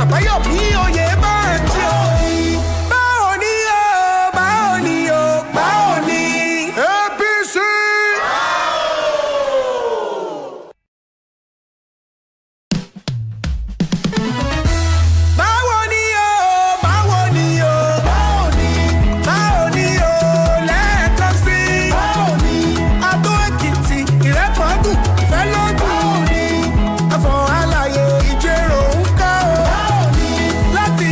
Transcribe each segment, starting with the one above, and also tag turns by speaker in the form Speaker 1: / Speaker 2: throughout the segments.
Speaker 1: àbáyọ̀mí oyè bá ẹ̀ tí o. báwo ni o báwo ni o báwo ni. APC. báwo ni o báwo ni o báwo ni báwo ni o lẹ́ẹ̀kan sí. báwo ni Adó Èkìtì Ìrẹ́pọ̀dùn ìfẹ́ lọ́dún. báwo ni Ẹ̀fọ̀n Alàyè Ìjẹ̀rò ń ká o. báwo ni láti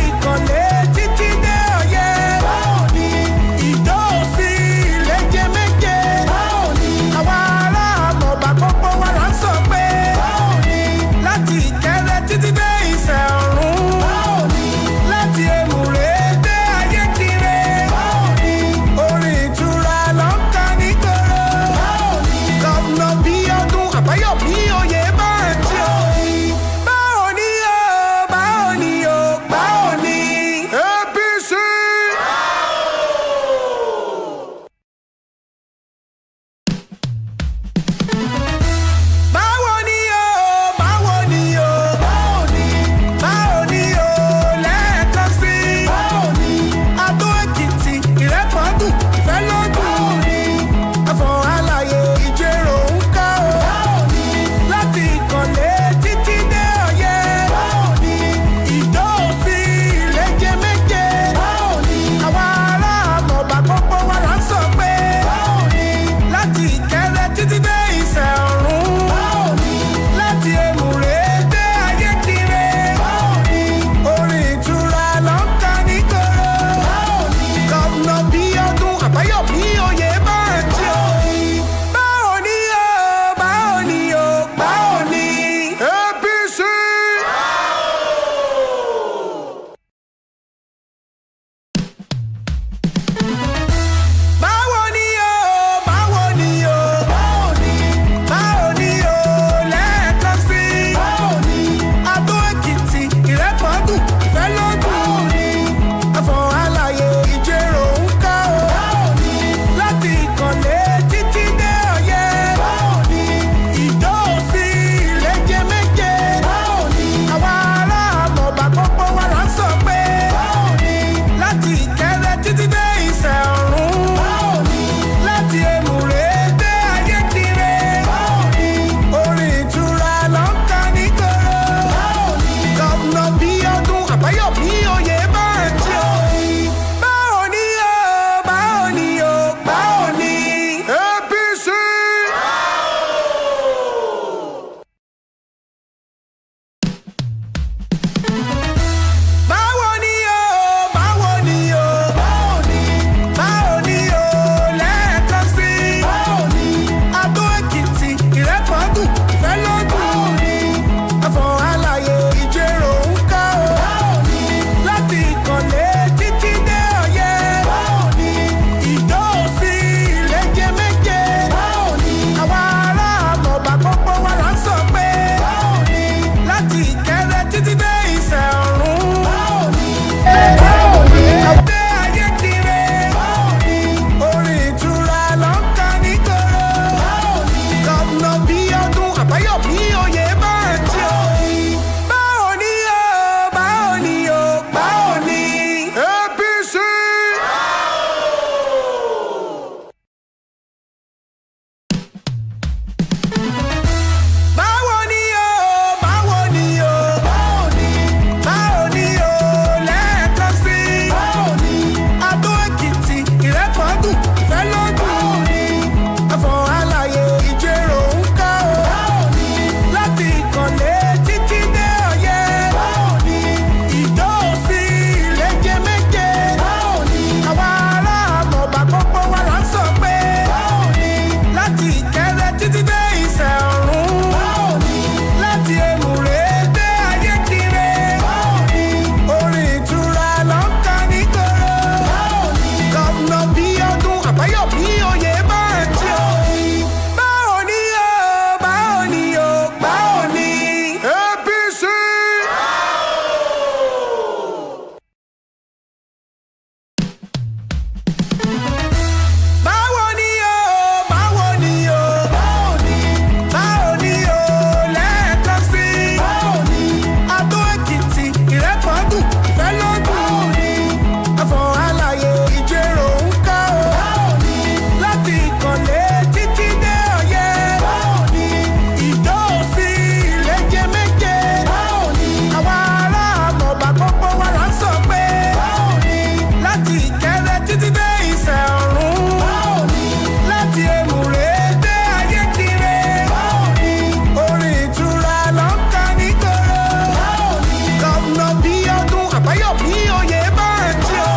Speaker 1: àbáyọ̀mí oyè bá ń tí o.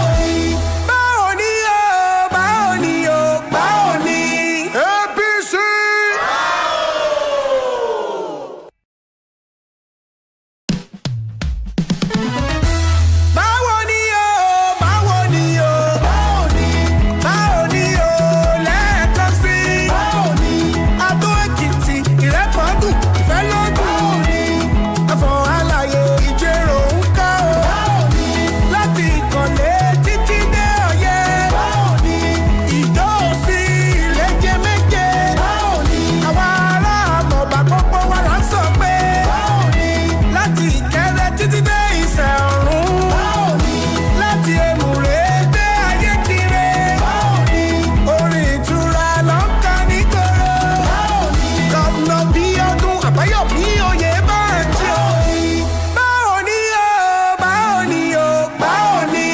Speaker 1: báwo ni o báwo ni o báwo ni. APC. báwo ni o báwo ni o báwo ni báwo ni o lẹ́ẹ̀kan sí. báwo ni Adó Èkìtì Ìrẹ́pọ̀dùn ìfẹ́ lọ́dún ni ẹ̀fọ́ àlàyé ìjẹ́rò ń ká o. báwo ni láti ìkànnlé títí dé ọ̀yẹ́. báwo ni ìjọ òsì ìlẹ́jẹ̀ méje. báwo ni àwa ará àmọ̀bà gbogbo wa là ń sọ pé. báwo ni láti Ìkẹrẹ títí dé Ìsẹ̀ Ọ̀run. báwo ni láti Èmùrè dé Ayékirè. báwo ni orin ìtura ló ń ká nígboro. báwo ni Gọ́vnà Bíọ́dún Àbáyọ̀mí oyè bá ń tí o. báwo ni o báwo ni o báwo ni.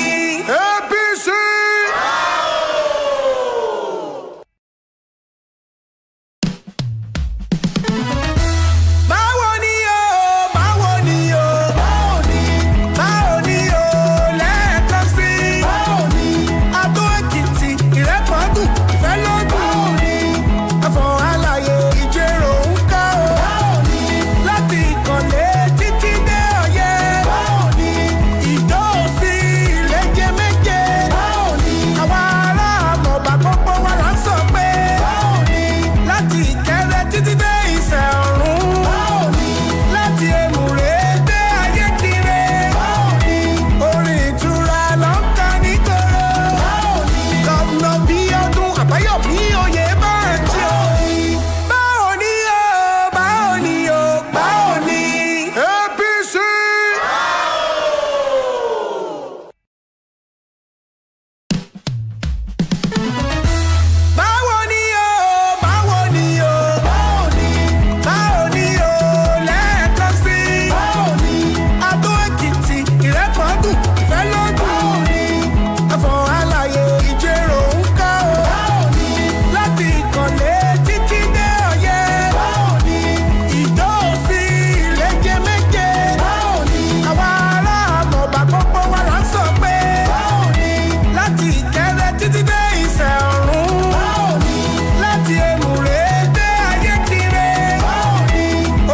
Speaker 1: APC. báwo ni o báwo ni o báwo ni báwo ni o lẹ́ẹ̀kan sí. báwo ni Adó Èkìtì Ìrẹ́pọ̀dùn ìfẹ́ lọ́dún ni ẹ̀fọ́ àlàyé ìjẹ́rò ń ká o. báwo ni láti ìkànnlé títí dé ọ̀yẹ́. báwo ni ìjọ òsì ìlẹ́jẹ̀ méje. báwo ni àwa ará àmọ̀bà gbogbo wa là ń sọ pé. báwo ni láti Ìkẹrẹ títí dé Ìsẹ̀ Ọ̀run. báwo ni láti Èmùrè dé Ayékirè. báwo ni orin ìtura ló ń ká nígboro. báwo ni Gọ́vnà Bíọ́dún Àbáyọ̀mí oyè bá ń tí o. báwo ni o báwo ni o báwo ni. APC. báwo ni o báwo ni o báwo ni báwo ni o lẹ́ẹ̀kan sí. báwo ni Adó Èkìtì Ìrẹ́pọ̀dùn ìfẹ́ lọ́dún ni ẹ̀fọ́ àlàyé ìjẹ́rò ń ká o. báwo ni láti ìkànnlé títí dé ọ̀yẹ́. báwo ni ìjọ òsì ìlẹ́jẹ̀ méje. báwo ni àwa ará àmọ̀bà gbogbo wa là ń sọ pé. báwo ni láti Ìkẹrẹ títí dé Ìsẹ̀ Ọ̀run. báwo ni láti Èmùrè dé Ayékirè. báwo ni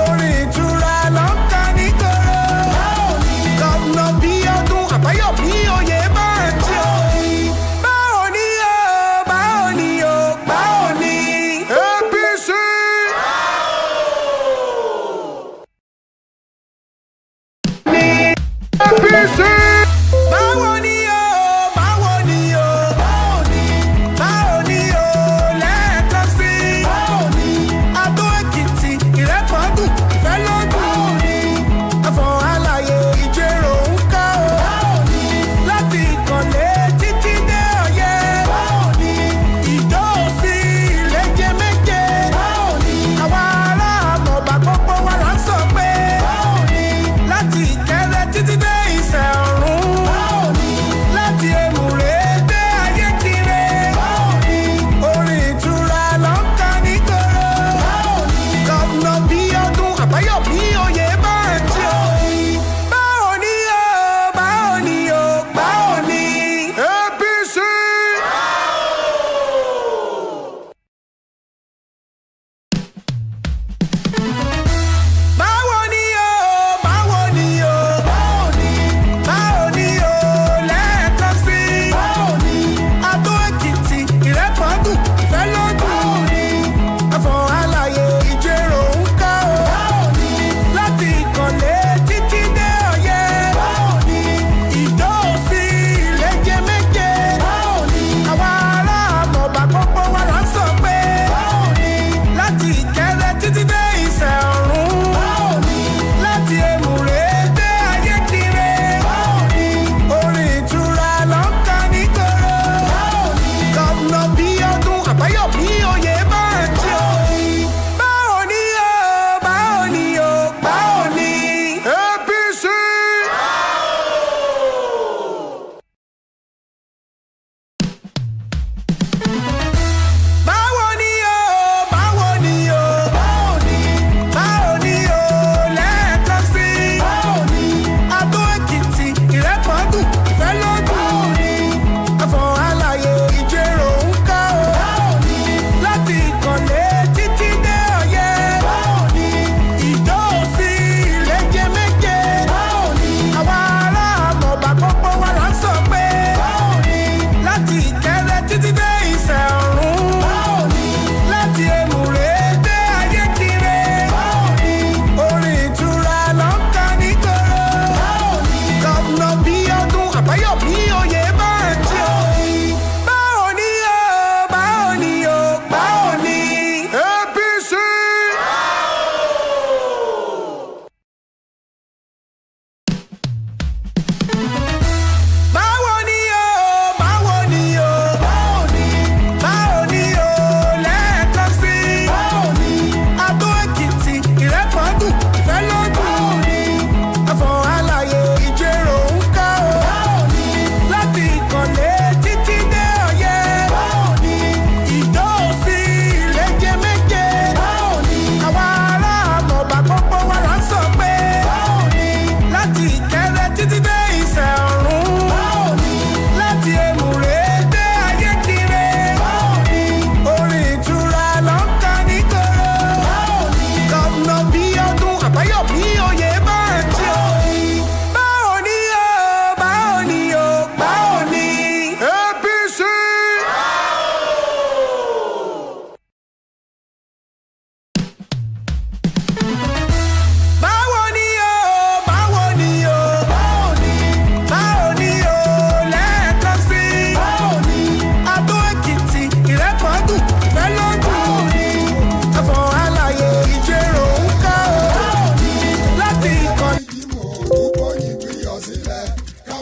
Speaker 1: orin ìtura ló ń ká nígboro. báwo ni Gọ́vnà Bíọ́dún Àbáyọ̀mí oyè bá ń tí o. báwo ni o báwo ni o báwo ni. APC. APC. báwo ni o báwo ni o báwo ni báwo ni o lẹ́ẹ̀kan sí. báwo ni Adó Èkìtì Ìrẹ́pọ̀dùn ìfẹ́ lọ́dún ni ẹ̀fọ́ àlàyé ìjẹ́rò ń ká o. báwo ni láti ìkànnlé títí dé ọ̀yẹ́. báwo ni ìjọ òsì ìlẹ́jẹ̀ méje. báwo ni àwa ará àmọ̀bà gbogbo wa là ń sọ pé. báwo ni láti Ìkẹrẹ títí dé Ìsẹ̀ Ọ̀run.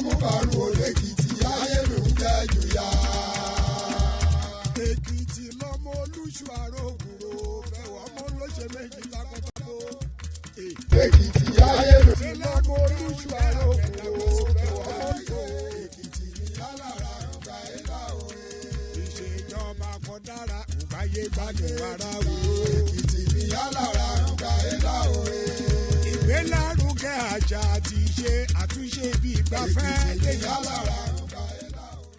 Speaker 1: amúbàrún Èkìtì ayé ló ń jẹ́ jùyà. Èkìtì lọ́mọ olúṣù àròkùrò fẹ́wọ̀ ọmọ olóṣè méjì takọtabo. Èkìtì ayé ló ń jẹ́ lọ́mọ olúṣù àròkùrò fẹ́wọ̀ ọmọ olóṣè. Èkìtì ní alára ọgbà ẹ̀dá òye. Ìṣèjọba kò dára ògbáyé gbádùn ara wò. Èkìtì ní alára ọgbà ẹ̀dá òye. Ìgbélárugẹ àṣà àti ìṣe àtúnṣe bí ìgbafẹ́ lẹ́yìn alára ọgbà ẹ̀dá òye.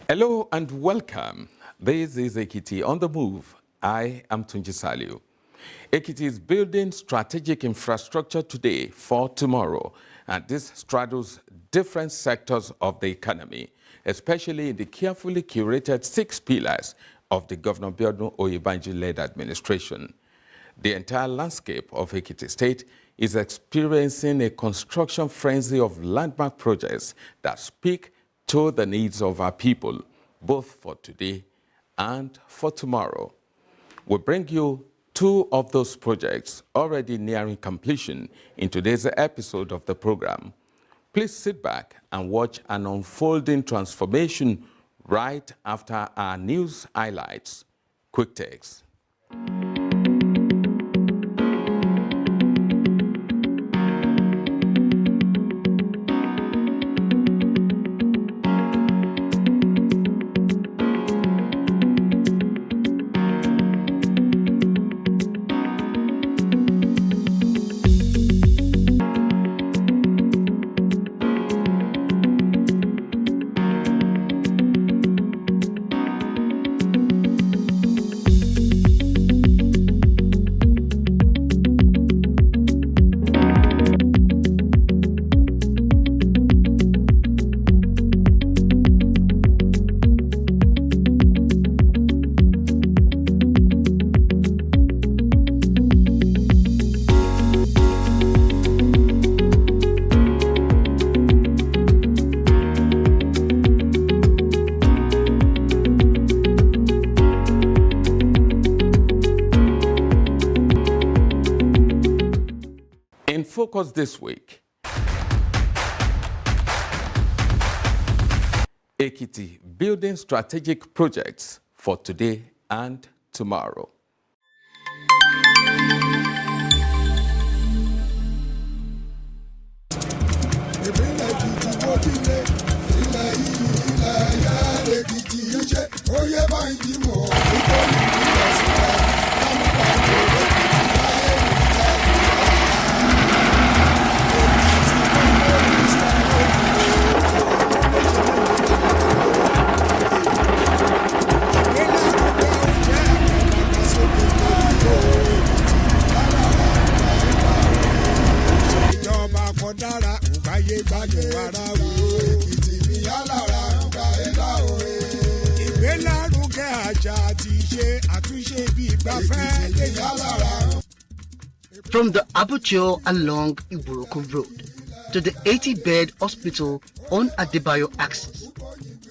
Speaker 2: Hello and welcome. This is Ekiti on the Move. I am Tunji Saliu. Ekiti is building strategic infrastructure today for tomorrow, and this straddles different sectors of the economy, especially in the carefully curated 6 pillars of the Governor Biodun Oyebanji-led administration. The entire landscape of Ekiti State is experiencing a construction frenzy of landmark projects that speak to the needs of our people, both for today and for tomorrow. We bring you 2 of those projects already nearing completion in today's episode of the program. Please sit back and watch an unfolding transformation right after our news highlights. Quick takes. In focus this week, Ekiti building strategic projects for today and tomorrow.
Speaker 3: From the aperture along Iburoko Road to the 80-bed hospital on Adebayo axis,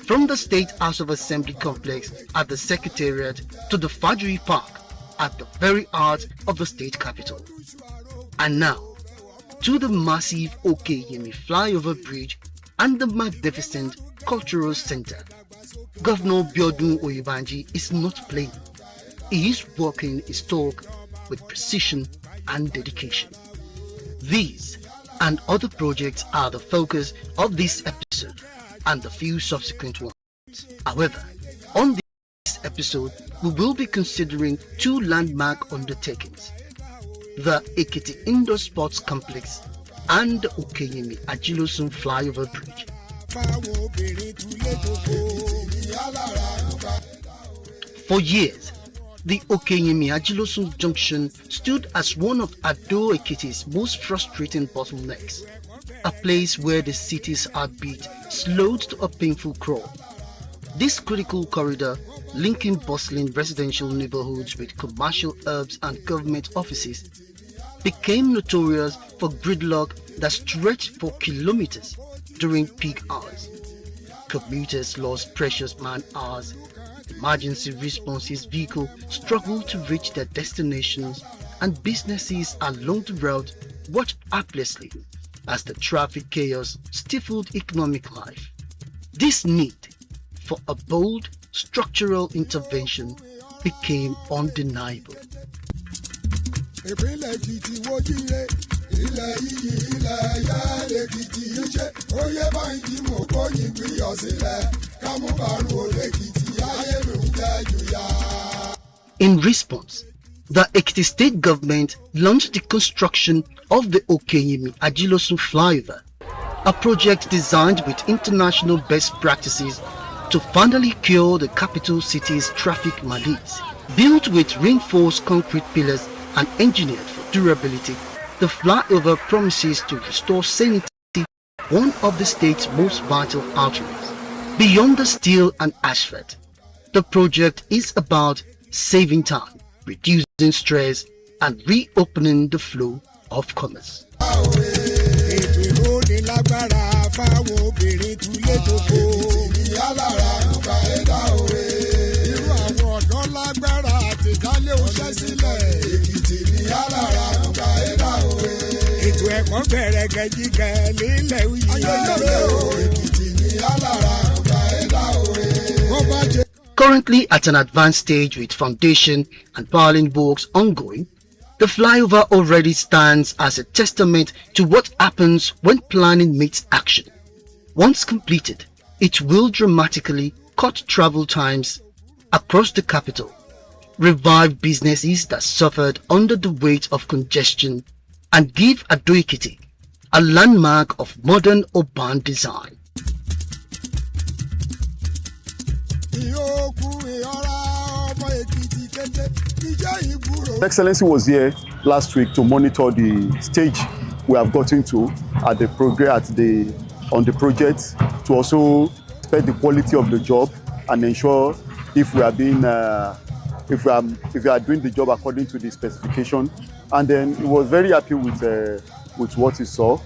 Speaker 3: from the State House of Assembly complex at the Secretariat to the Fajri Park at the very heart of the state capital. And now, to the massive Okeyemi flyover bridge and the magnificent cultural center. Governor Biodun Oyebanji is not playing. He is walking his talk with precision and dedication. These and other projects are the focus of this episode and the few subsequent ones. However, on this episode, we will be considering 2 landmark undertakings: the Ekiti Indoor Sports Complex and the Okeyemi Ajilosun Flyover Bridge. For years, the Okeyemi Ajilosun Junction stood as one of Ado Ekiti's most frustrating bottlenecks, a place where the city's heartbeat slowed to a painful crawl. This critical corridor, linking bustling residential neighborhoods with commercial hubs and government offices, became notorious for gridlock that stretched for kilometers during peak hours. Commuters lost precious man hours. Emergency responses vehicles struggled to reach their destinations, and businesses along the route watched helplessly as the traffic chaos stifled economic life. This need for a bold structural intervention became undeniable. In response, the Ekiti state government launched the construction of the Okenyimi-Ajilosun flyover, a project designed with international best practices to finally cure the capital city's traffic malaise. Built with reinforced concrete pillars and engineered for durability, the flyover promises to restore sanity, one of the state's most vital arteries. Beyond the steel and asphalt, the project is about saving time, reducing stress, and reopening the flow of commerce. Currently at an advanced stage with foundation and piling works ongoing, the flyover already stands as a testament to what happens when planning meets action. Once completed, it will dramatically cut travel times across the capital, revive businesses that suffered under the weight of congestion, and give Ado-Ekiti a landmark of modern urban design.
Speaker 4: Excellency was here last week to monitor the stage we have gotten to at the progress on the project, to also inspect the quality of the job and ensure if we are doing the job according to the specification. And then he was very happy with what he saw,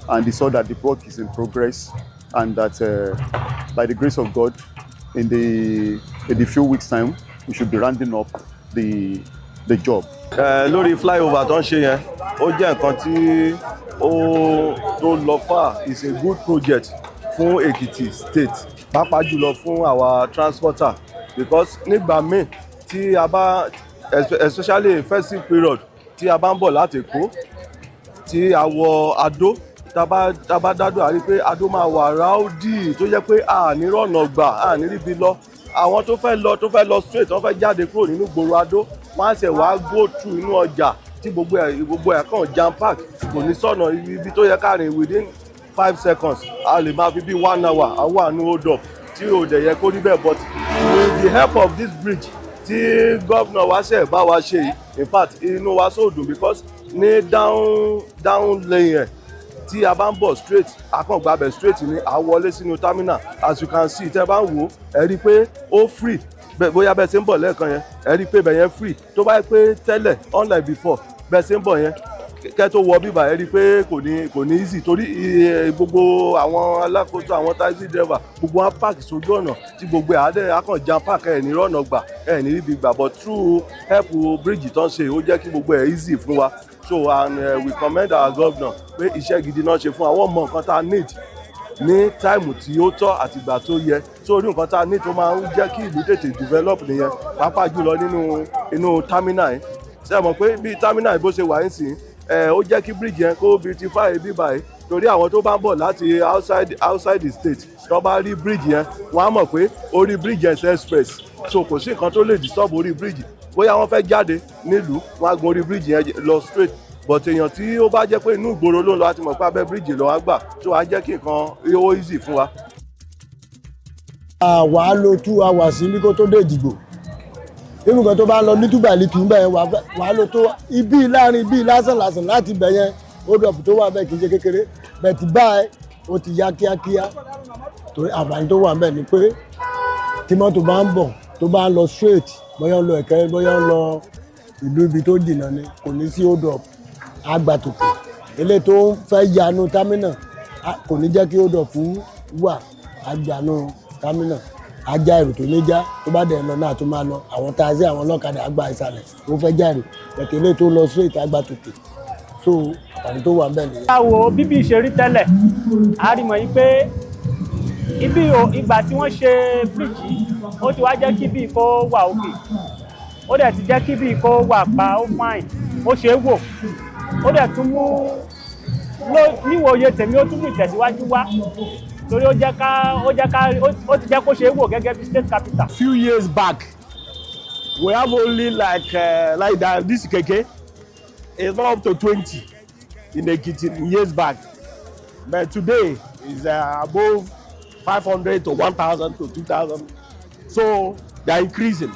Speaker 4: and he saw that the work is in progress, and that by the grace of God, in the few weeks time, we should be rounding up the job.
Speaker 5: Lórí flyover tó ń ṣe yẹn, ó jẹ́ nǹkan tí tó lọ far, is a good project fún Ekiti state, pàápàá jùlọ fún our transporter, because nígbà míì tí a bá, especially festive period, tí a bá ń bọ̀ láti Èkó, tí a wọ Adó, tá bá dádó a rí pé Adó máa wà ráúdì tó jẹ́ pé a ní rọ̀nà gbà, a ní ríbi lọ. Àwọn tó fẹ́ lọ straight, wọ́n fẹ́ jáde kúrò nínú gbòòrò Adó, wọ́n á ṣe wá go through inú ọjà tí gbogbo ẹ̀ kàn jam pack, kò ní sọ̀nà ibi tó yẹ ká rìn within 5 seconds, a lè máa fi bí 1 hour àwọn àánú hold up tí ò dẹ̀ yẹ kó rí bẹ́ẹ̀. But with the help of this bridge tí gómìnà wa ṣe bá wa ṣe yìí, in fact inú wa so dùn, because ní down lane ẹ̀ tí a bá ń bọ̀ straight, a kàn gbàbẹ̀ straight ní a wọlé sínú terminal. As you can see, tẹ́ bá ń wò ẹ rí i pé ó free, bóyá bẹ́ẹ̀ ṣe ń bọ̀ lẹ́ẹ̀kan yẹn ẹ rí i pé bẹ́ẹ̀ yẹn free. Tó bá yẹ pé tẹ́lẹ̀ unlike before bẹ́ẹ̀ ṣe ń bọ̀ yẹn kẹ́ tó wọ bíbà ẹ rí i pé kò ní easy, torí gbogbo àwọn alákòóso, àwọn taxi driver, gbogbo wọn park sójú ọ̀nà tí gbogbo ẹ̀ á kàn jam park, ẹ̀ ní rọ̀nà gbà, ẹ̀ ní ríbi gbà. But through help bridge tó ń ṣe, ó jẹ́ kí gbogbo ẹ̀ easy fún wa. So and we commend our governor pé iṣẹ́ gidi náà ṣe fún àwọn ọmọ nǹkan tá a need ní táìmù tí ó tọ́ àti ìgbà tó yẹ. So orí nǹkan tá a need tó máa ń jẹ́ kí ìlú tètè develop nìyẹn, pàápàá jùlọ nínú terminal yẹn. Ṣé ẹ mọ̀ pé bí terminal bó ṣe wà ń sìn, ó jẹ́ kí bridge yẹn kó beautify bíbá yìí, torí àwọn tó bá ń bọ̀ láti outside the state tó bá rí bridge yẹn, wọ́n á mọ̀ pé orí bridge yẹn ṣe express, so kò sí nǹkan tó lè disturb orí bridge. Bóyá wọ́n fẹ́ jáde nílùú, wọ́n á gun orí bridge yẹn lọ straight. But èèyàn tí ó bá jẹ́ pé inú ìgboro ló ń lọ, á ti mọ̀ pé abẹ́ bridge lọ wá gbà, so á jẹ́ kí nǹkan ó easy fún wa.
Speaker 6: Wàá lo 2 hours ní kó tó dé Èjìgbò. Nínú kan tó bá lọ ní túbàlì kì í bẹ̀ yẹn, wàá lo tó ibi láàrin ibi lásán láti bẹ̀ yẹn, ó dọ̀pù tó wà bẹ́ẹ̀ kì í ṣe kékeré. Bẹ̀tì báyìí ó ti yá kíákíá, torí àǹfààní tó wà bẹ́ẹ̀ ni pé tí mọ́tò bá ń bọ̀ tó bá ń lọ straight, bóyá ń lọ Ẹ̀kẹ́, bóyá ń lọ ìlú ibi tó jìnnà ni, kò ní sí hold up, àgbàtòkè. Eléyìí tó ń fẹ́ yanu terminal kò ní jẹ́ kí hold up wà, àgbànú terminal. Ajá èrò tó lé já, tó bá dẹ̀ lọ náà tó máa lọ. Àwọn taxi, àwọn ọlọ́kadà àgbà ìsàlẹ̀ tó fẹ́ já èrò, bẹ̀tẹ̀ eléyìí tó lọ straight àgbàtòkè. So àǹfààní tó wà ń bẹ̀ nìyẹn.
Speaker 7: Báwo bíbí ṣe rí tẹ́lẹ̀, a rí mọ̀ yí pé ibi ìgbà tí wọ́n ṣe bíríìjì ó ti wá jẹ́ kí bí kó wà òkè, ó dẹ̀ ti jẹ́ kí bí kó wà pa ó fine, ó ṣe é wò, ó dẹ̀ tún mú níwòye tèmi ó tún mú ìtẹ̀síwájú wá torí ó ti jẹ́ kó ṣe é wò gẹ́gẹ́ bí state capital.
Speaker 8: Few years back we have only like that this keke is not up to 20 in Ekiti years back, but today is above 500 to 1,000 to 2,000, so they are increasing.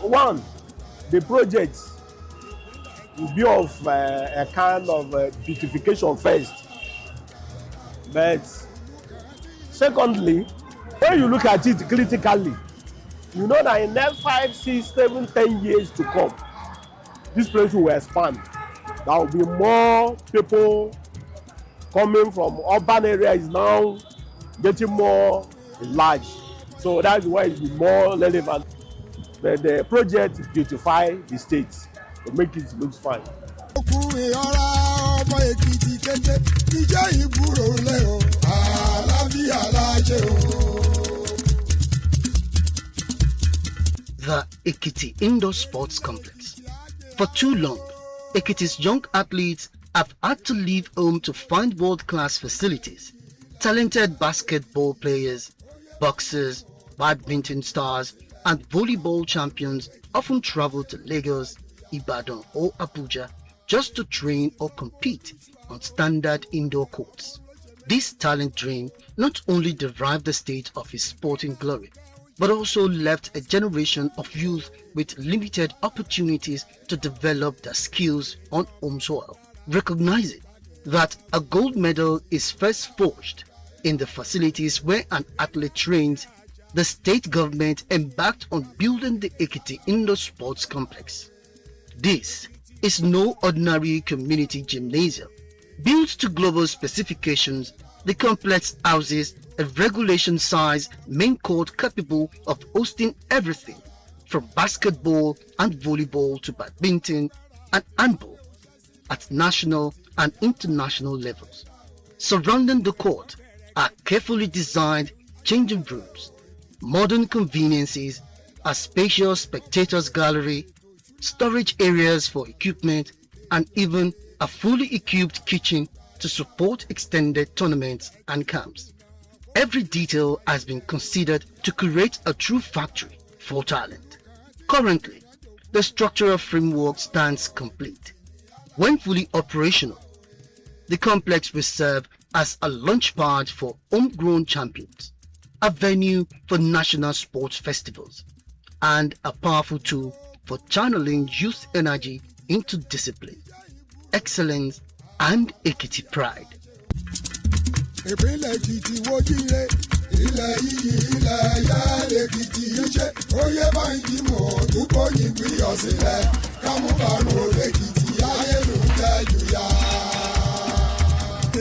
Speaker 8: One, the project will be of a kind of beautification first, but secondly, when you look at it critically, you know that in the next 5, 6, 7, 10 years to come, this place will expand. There will be more people coming from urban areas now getting more large. So that's why it's more relevant. But the project beautify the state to make it look fine.
Speaker 3: The Ekiti Indoor Sports Complex. For too long, Ekiti's young athletes have had to leave home to find world-class facilities. Talented basketball players, boxers, badminton stars, and volleyball champions often travel to Lagos, Ibadan, or Abuja just to train or compete on standard indoor courts. This talent dream not only derived the state of his sporting glory, but also left a generation of youth with limited opportunities to develop their skills on home soil. Recognizing that a gold medal is first forged in the facilities where an athlete trains, the state government embarked on building the Ekiti Indoor Sports Complex. This is no ordinary community gymnasium. Built to global specifications, the complex houses a regulation-size main court capable of hosting everything from basketball and volleyball to badminton and handball at national and international levels. Surrounding the court are carefully designed changing rooms, modern conveniences, a spacious spectators gallery, storage areas for equipment, and even a fully equipped kitchen to support extended tournaments and camps. Every detail has been considered to create a true factory for talent. Currently, the structural framework stands complete. When fully operational, the complex will serve as a launchpad for homegrown champions, a venue for national sports festivals, and a powerful tool for channeling youth energy into discipline, excellence, and Ekiti pride.
Speaker 1: ìpínlẹ̀ Èkìtì wojire ilẹ̀ iyì ilẹ̀ ẹ̀yà Èkìtì ṣe oyè báńkì mọ̀ dúpọ̀ yìí yọ sílẹ̀ kámúbàrún Èkìtì ayélujára jùyà.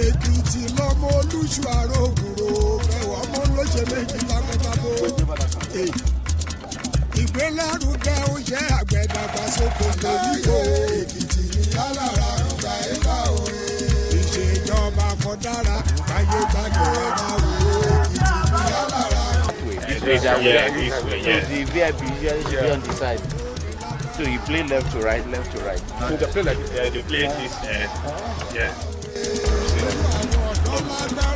Speaker 1: Èkìtì lọ́mọ olúṣù àrògùrò ẹ̀wọ̀ ọmọ lóṣè méjì lákòókò. Ìgbélárugẹ oúnjẹ àgbẹ̀dàgbàsókè lóríkò. Èkìtì ní alára ọgbà ẹ̀ka òye. Ìṣèjọba kan dára káyé gbàgbé ẹ̀ka òye. Èkìtì ní alára.
Speaker 9: The VIP usually should be on the side. So you play left to right, left to right.
Speaker 10: So they play like this? Yeah, they play this, yeah. Almost now.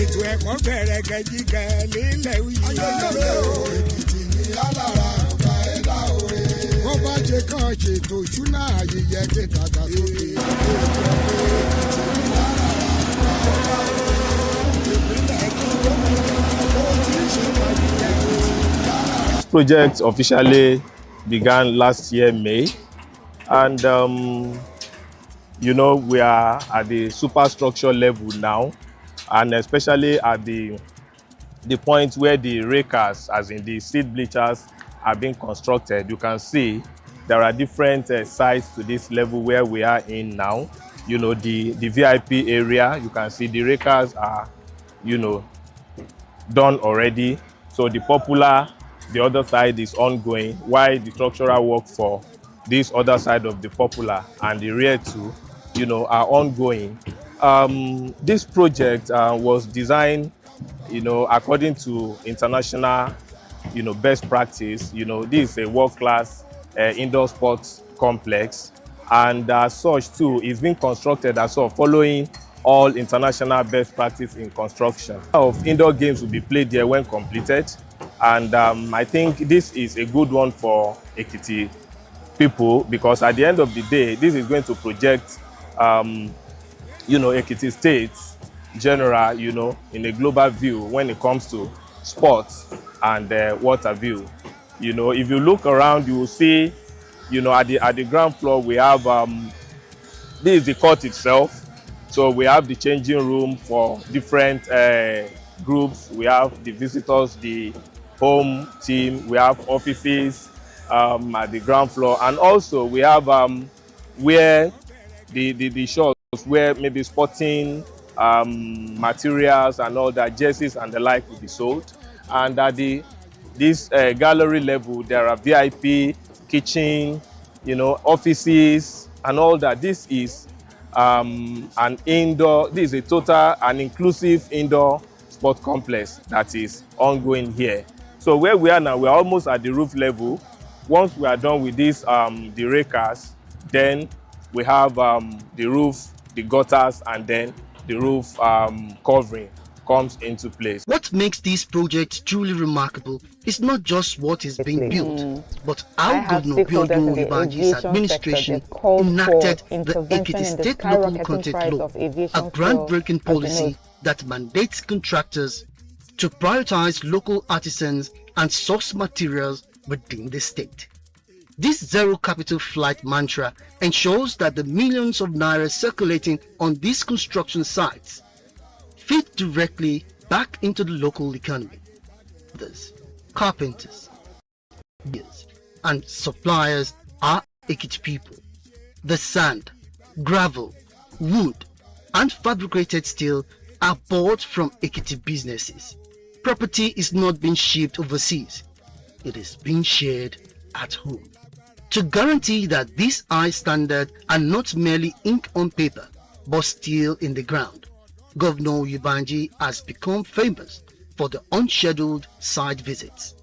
Speaker 1: Ètò ẹ̀kọ́ bẹ̀rẹ̀ gẹ̀jígẹ̀ lílẹ̀ yìí. Èkìtì ní alára ọ̀gá ẹ̀dá òye. Wọ́n bá ṣe kàn ṣètò ìṣúná ayẹyẹ ké tàgà sókè.
Speaker 5: This project officially began last year, May, and you know, we are at the superstructure level now, and especially at the point where the rakers, as in the seed bleachers, are being constructed. You can see there are different sides to this level where we are in now. You know, the VIP area, you can see the rakers are, you know, done already. So the popular
Speaker 10: the other side is ongoing, while the structural work for this other side of the Popular and the rear two, you know, are ongoing. This project was designed, you know, according to international, you know, best practice. You know, this is a world-class indoor sports complex, and as such too, it's been constructed as well following all international best practice in construction. Of indoor games will be played there when completed, and I think this is a good one for Ekiti people, because at the end of the day, this is going to project, you know, Ekiti State general, you know, in a global view when it comes to sports and water view. You know, if you look around, you will see, you know, at the ground floor we have this is the court itself. So we have the changing room for different groups. We have the visitors, the home team. We have offices at the ground floor, and also we have where the shops where maybe sporting materials and all that, jerseys and the like will be sold. And at this gallery level, there are VIP, kitchen, you know, offices and all that. This is an indoor, this is a total and inclusive indoor sport complex that is ongoing here. So where we are now, we are almost at the roof level. Once we are done with this, the rakers, then we have the roof, the gutters, and then the roof covering comes into place.
Speaker 3: What makes this project truly remarkable is not just what is being built, but how Governor Biodun Oyebanji's administration enacted the Ekiti State Local Content Law, a groundbreaking policy that mandates contractors to prioritize local artisans and source materials within the state. This zero capital flight mantra ensures that the millions of naira circulating on these construction sites feed directly back into the local economy. Others, carpenters, and suppliers are Ekiti people. The sand, gravel, wood, and fabricated steel are bought from Ekiti businesses. Property is not being shipped overseas. It is being shared at home. To guarantee that these high standards are not merely ink on paper, but still in the ground, Governor Oyebanji has become famous for the unscheduled site visits.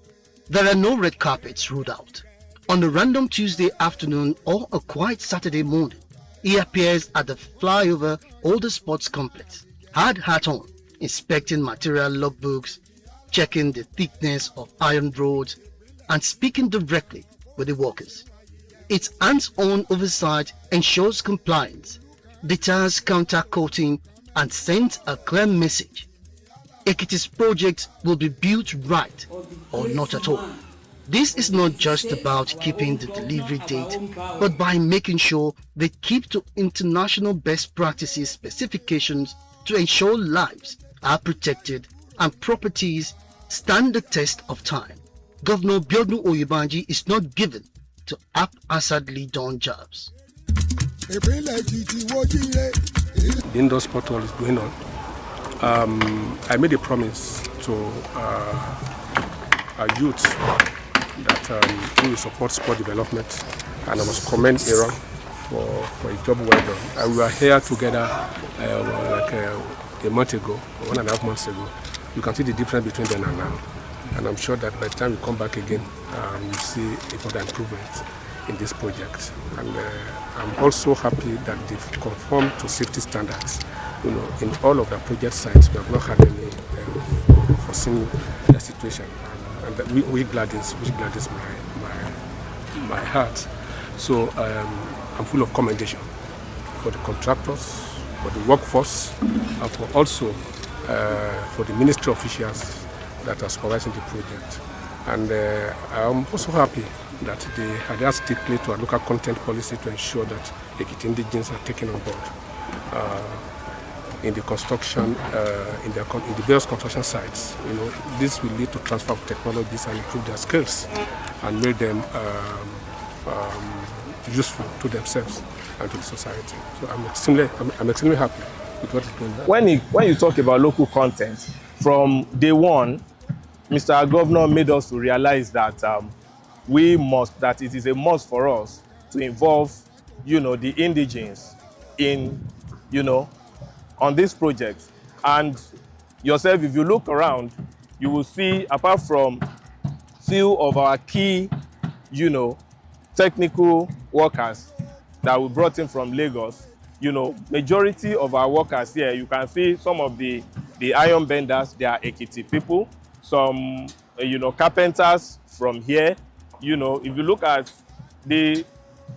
Speaker 3: There are no red carpets rolled out. On a random Tuesday afternoon or a quiet Saturday morning, he appears at the flyover Older Sports Complex, hard hat on, inspecting material logbooks, checking the thickness of iron rods, and speaking directly with the workers. Its hands-on oversight ensures compliance, deters countercoating, and sends a clear message. Ekiti's project will be built right or not at all. This is not just about keeping the delivery date, but by making sure they keep to international best practices specifications to ensure lives are protected and properties stand the test of time. Governor Biodun Oyebanji is not given to haphazardly done jobs.
Speaker 11: The indoor sport tour is going on. I made a promise to our youth that we will support sport development, and I must commend Aaron for a job well done. We were here together like a month ago, 1.5 months ago. You can see the difference between then and now. And I'm sure that by the time we come back again, we'll see a further improvement in this project. And I'm also happy that they've conformed to safety standards. You know, in all of the project sites, we have not had any foreseen situation, and that which gladdens my heart. So I'm full of commendation for the contractors, for the workforce, and for also for the ministry officials that are supervising the project. And I'm also happy that they adhere strictly to our local content policy to ensure that Ekiti indigenes are taken on board in the construction, in the various construction sites. You know, this will lead to transfer of technologies and improve their skills and make them useful to themselves and to the society. So I'm extremely happy with what is going on.
Speaker 10: When you talk about local content, from day one, Mr. Governor made us to realize that that it is a must for us to involve, the indigenes in, on this project. And yourself, if you look around, you will see, apart from few of our key, technical workers that we brought in from Lagos, majority of our workers here, you can see some of the iron benders, they are Ekiti people. Some, carpenters from here. If you look at the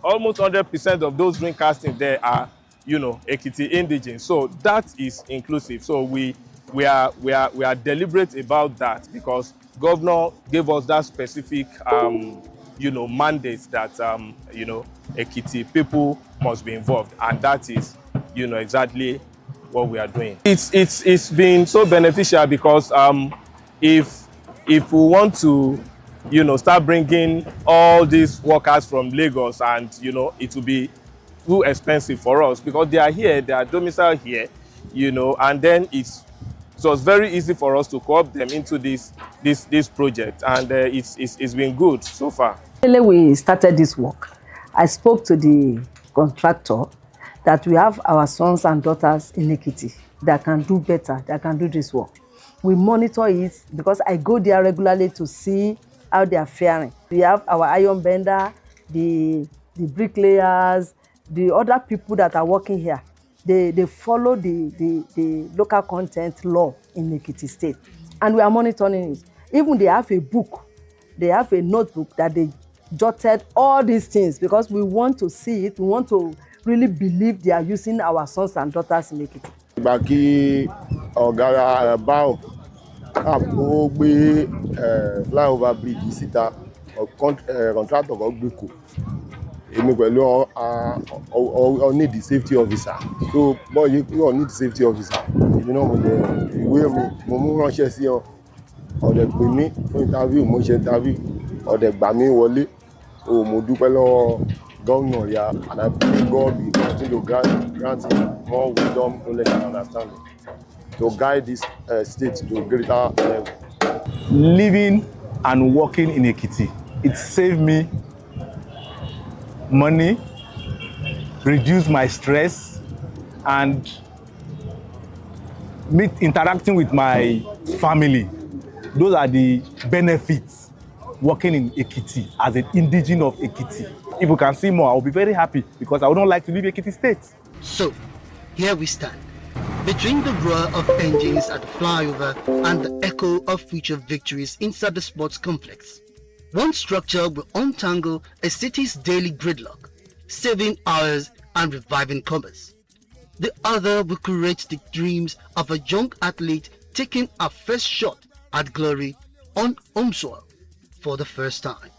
Speaker 10: almost 100% of those ring castings there are, Ekiti indigenes. So that is inclusive. So we are deliberate about that, because Governor gave us that specific, mandate that, Ekiti people must be involved, and that is, exactly what we are doing. It's been so beneficial, because if we want to, start bringing all these workers from Lagos, and it will be too expensive for us, because they are here, they are domiciled here, and then it was very easy for us to co-opt them into this project, and it's been good so far.
Speaker 12: When we started this work, I spoke to the contractor that we have our sons and daughters in Ekiti that can do better, that can do this work. We monitor it, because I go there regularly to see how they are faring. We have our iron bender, the bricklayers, the other people that are working here. They follow the local content law in Ekiti State, and we are monitoring it. Even they have a book, they have a notebook that they jotted all these things, because we want to see it. We want to really believe they are using our sons and daughters in Ekiti.
Speaker 13: Baki ọ̀gá báwo ó gbé flyover bridge síta contractor kan gbé kò èmi pẹ̀lú ọ need the safety officer, so bọ́ yìí kúrò need the safety officer èmi náà mo dẹ̀ ìwé mi mo mú ránṣẹ́ sí ọ ọ̀dẹ̀ pè mí fún interview, mo ṣe interview ọ̀dẹ̀ gbà mí wọlé, o mo dúpẹ́ lọ́wọ́ Governor here, and I pray God will continue to grant him more wisdom, knowledge, and understanding to guide this state to a greater level.
Speaker 14: Living and working in Ekiti, it saved me money, reduced my stress, and interacting with my family. Those are the benefits working in Ekiti as an indigene of Ekiti. If we can see more, I'll be very happy, because I would not like to leave Ekiti State.
Speaker 3: So, here we stand, between the roar of engines at the flyover and the echo of future victories inside the sports complex. One structure will untangle a city's daily gridlock, saving hours and reviving commerce. The other will create the dreams of a young athlete taking a first shot at glory on home soil for the first time.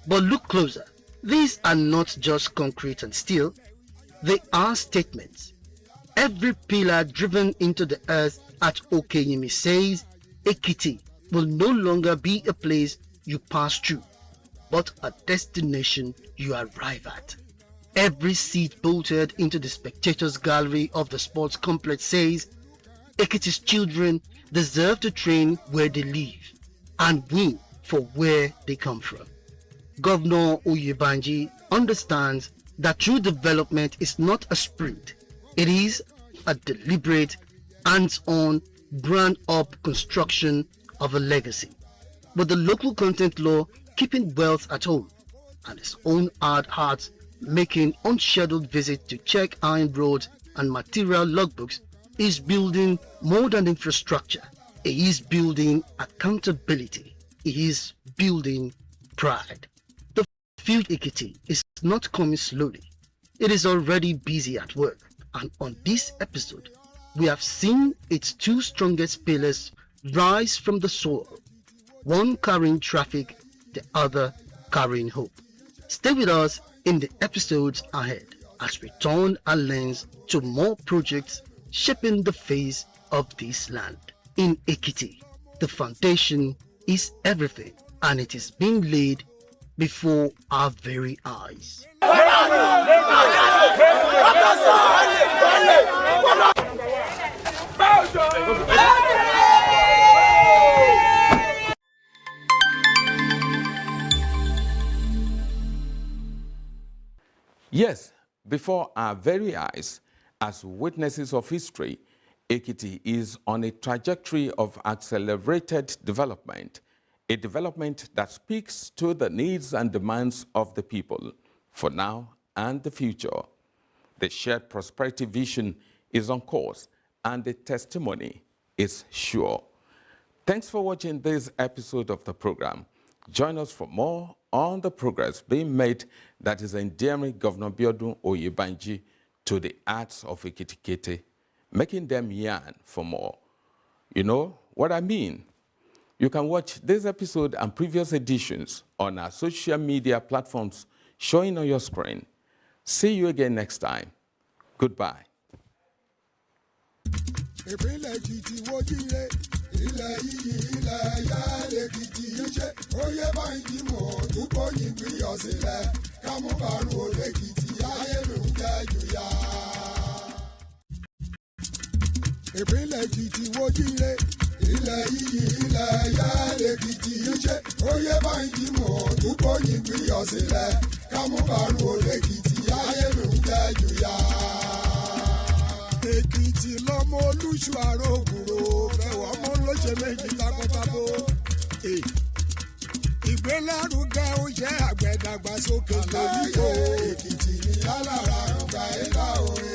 Speaker 3: But look closer. These are not just concrete and steel, they are statements. Every pillar driven into the earth at Okeyimi says Ekiti will no longer be a place you pass through, but a destination you arrive at. Every seat bolted into the spectators' gallery of the sports complex says Ekiti's children deserve to train where they live and win for where they come from. Governor Oyebanji understands that true development is not a sprint. It is a deliberate, hands-on, ground-up construction of a legacy. With the local content law keeping wealth at home and his own hard heart making unscheduled visits to check iron roads and material logbooks, is building more than infrastructure. He is building accountability. He is building pride. The future Ekiti is not coming slowly. It is already busy at work, and on this episode, we have seen its two strongest pillars rise from the soil, one carrying traffic, the other carrying hope. Stay with us in the episodes ahead as we turn our lens to more projects shaping the face of this land. In Ekiti, the foundation is everything, and it is being laid before our very eyes.
Speaker 2: Yes, before our very eyes, as witnesses of history, Ekiti is on a trajectory of accelerated development, a development that speaks to the needs and demands of the people for now and the future. The shared prosperity vision is on course and the testimony is sure. Thanks for watching this episode of the program. Join us for more on the progress being made that is endearing Governor Biodun Oyebanji to the arts of Ekiti, making them yearn for more. You know what I mean? You can watch this episode and previous editions on our social media platforms showing on your screen. See you again next time. Goodbye.
Speaker 1: ìpínlẹ̀ Èkìtì wojire ilẹ̀ yìí ilẹ̀ ẹ̀yà lèkìtì yìí ṣe oyè báyìí mọ̀ túbọ̀ yìí gbìyànjú sílẹ̀ kámúbàrún olèkìtì ayélujára jùyà. ìpínlẹ̀ Èkìtì wojire ilẹ̀ yìí ilẹ̀ ẹ̀yà lèkìtì yìí ṣe oyè báyìí mọ̀ túbọ̀ yìí gbìyànjú sílẹ̀ kámúbàrún olèkìtì ayélujára jùyà. Èkìtì lọ́mọ olúṣù àrògùrò ẹ̀wọ̀ ọmọ lóṣè méjì takọtabo. Ìgbélárugẹ oúnjẹ àgbẹ̀dàgbàsókè lóríkò. Èkìtì ní alára ọgbà ẹ̀dá òye.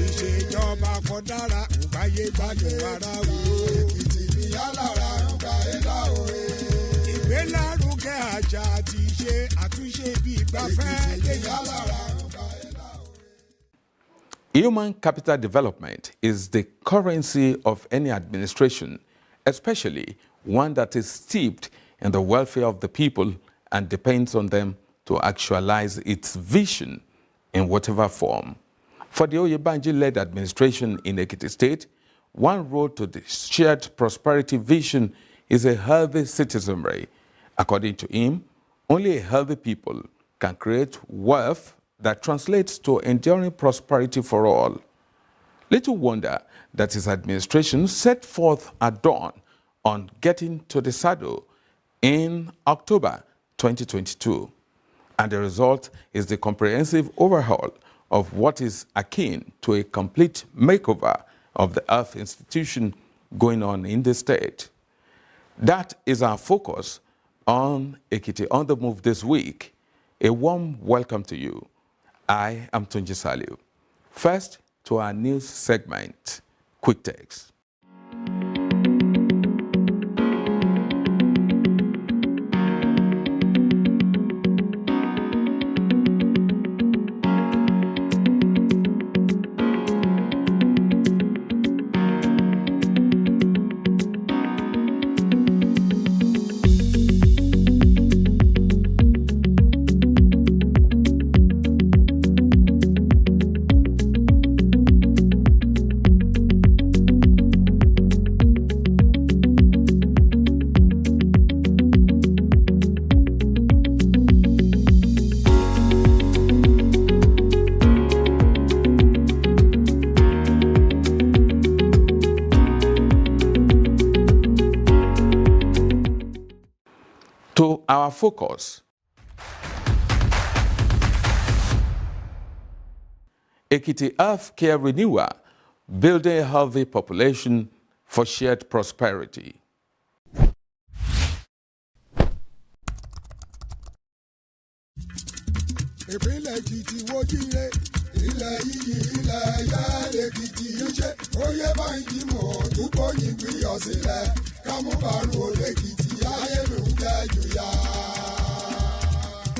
Speaker 1: Ìṣèjọba kan dára ògbáyé gbádùn ara wò. Èkìtì ní alára ọgbà ẹ̀dá òye. Ìgbélárugẹ àṣà àti ìṣe àtúnṣe bíi ìgbafẹ́. Èkìtì ní alára.
Speaker 2: Human capital development is the currency of any administration, especially one that is steeped in the welfare of the people and depends on them to actualize its vision in whatever form. For the Oyebanji-led administration in Ekiti State, one road to the shared prosperity vision is a healthy citizenry. According to him, only a healthy people can create wealth that translates to enduring prosperity for all. Little wonder that his administration set forth at dawn on getting to the saddle in October 2022. And the result is the comprehensive overhaul of what is akin to a complete makeover of the Earth institution going on in the state. That is our focus on Ekiti on the Move this week. A warm welcome to you. I am Tunji Saliu. First, to our news segment, Quick Takes. To our focus. Ekiti Earth Care Renewal, building a healthy population for shared prosperity.
Speaker 1: ìpínlẹ̀ Èkìtì wojire ilẹ̀ yìí ilẹ̀ ẹ̀yà lèkìtì yìí ṣe oyè báyìí mọ̀ túbọ̀ yìí gbìyànjú sílẹ̀ kámúbàrún olèkìtì ayélujára jùyà.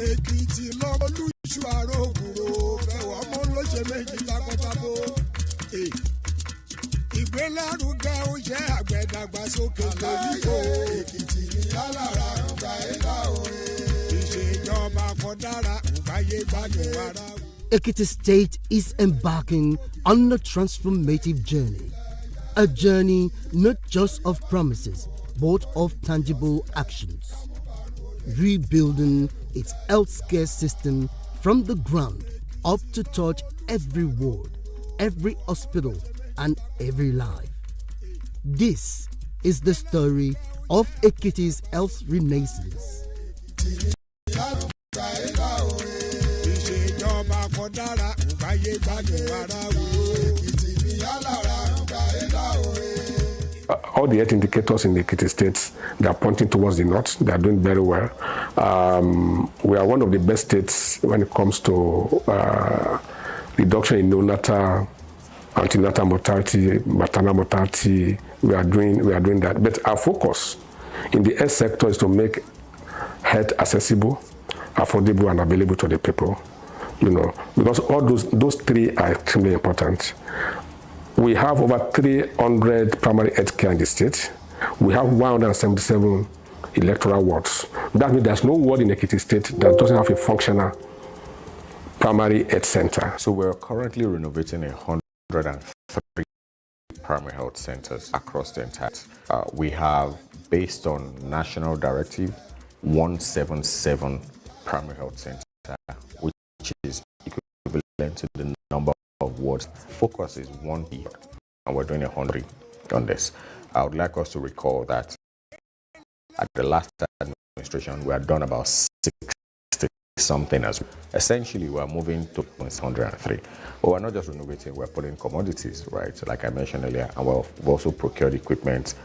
Speaker 1: Èkìtì lọ́mọ olúṣù àrògùrò ẹ̀wọ̀ ọmọ lóṣè méjì takọtabo. Ìgbélárugẹ oúnjẹ àgbẹ̀dàgbàsókè lóríkò. Èkìtì ní alára ọgbà ẹ̀dá òye. Ìṣèjọba kan dára ògbáyé gbádùn ara.
Speaker 15: Ekiti State is embarking on a transformative journey. A journey not just of promises, but of tangible actions. Rebuilding its healthcare system from the ground up to touch every ward, every hospital, and every life. This is the story of Ekiti's health renaissance.
Speaker 1: Ìṣèjọba kan dára.
Speaker 11: All the health indicators in the Ekiti states, they are pointing towards the north. They are doing very well. We are one of the best states when it comes to reduction in neonatal, antenatal mortality, maternal mortality. We are doing that. But our focus in the health sector is to make health accessible, affordable, and available to the people. Because all those three are extremely important. We have over 300 primary health care in the state. We have 177 electoral wards. That means there's no ward in Ekiti state that doesn't have a functional primary health center.
Speaker 2: So we're currently renovating 103 primary health centers across the entire. We have, based on national directive, 177 primary health centers, which is equivalent to the number of wards. Focus is 1 year, and we're doing 100 on this. I would like us to recall that at the last administration, we had done about 60 something as well. Essentially, we're moving to 103. But we're not just renovating, we're putting commodities, right? Like I mentioned earlier, and we've also procured equipment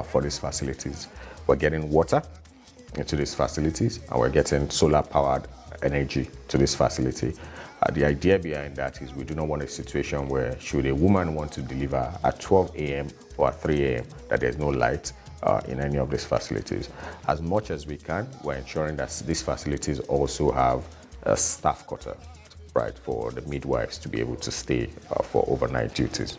Speaker 2: for these facilities. We're getting water into these facilities, and we're getting solar-powered energy to this facility. The idea behind that is we do not want a situation where should a woman want to deliver at 12 a.m. or at 3 a.m. that there's no light in any of these facilities. As much as we can, we're ensuring that these facilities also have a staff quarter, right, for the midwives to be able to stay for overnight duties.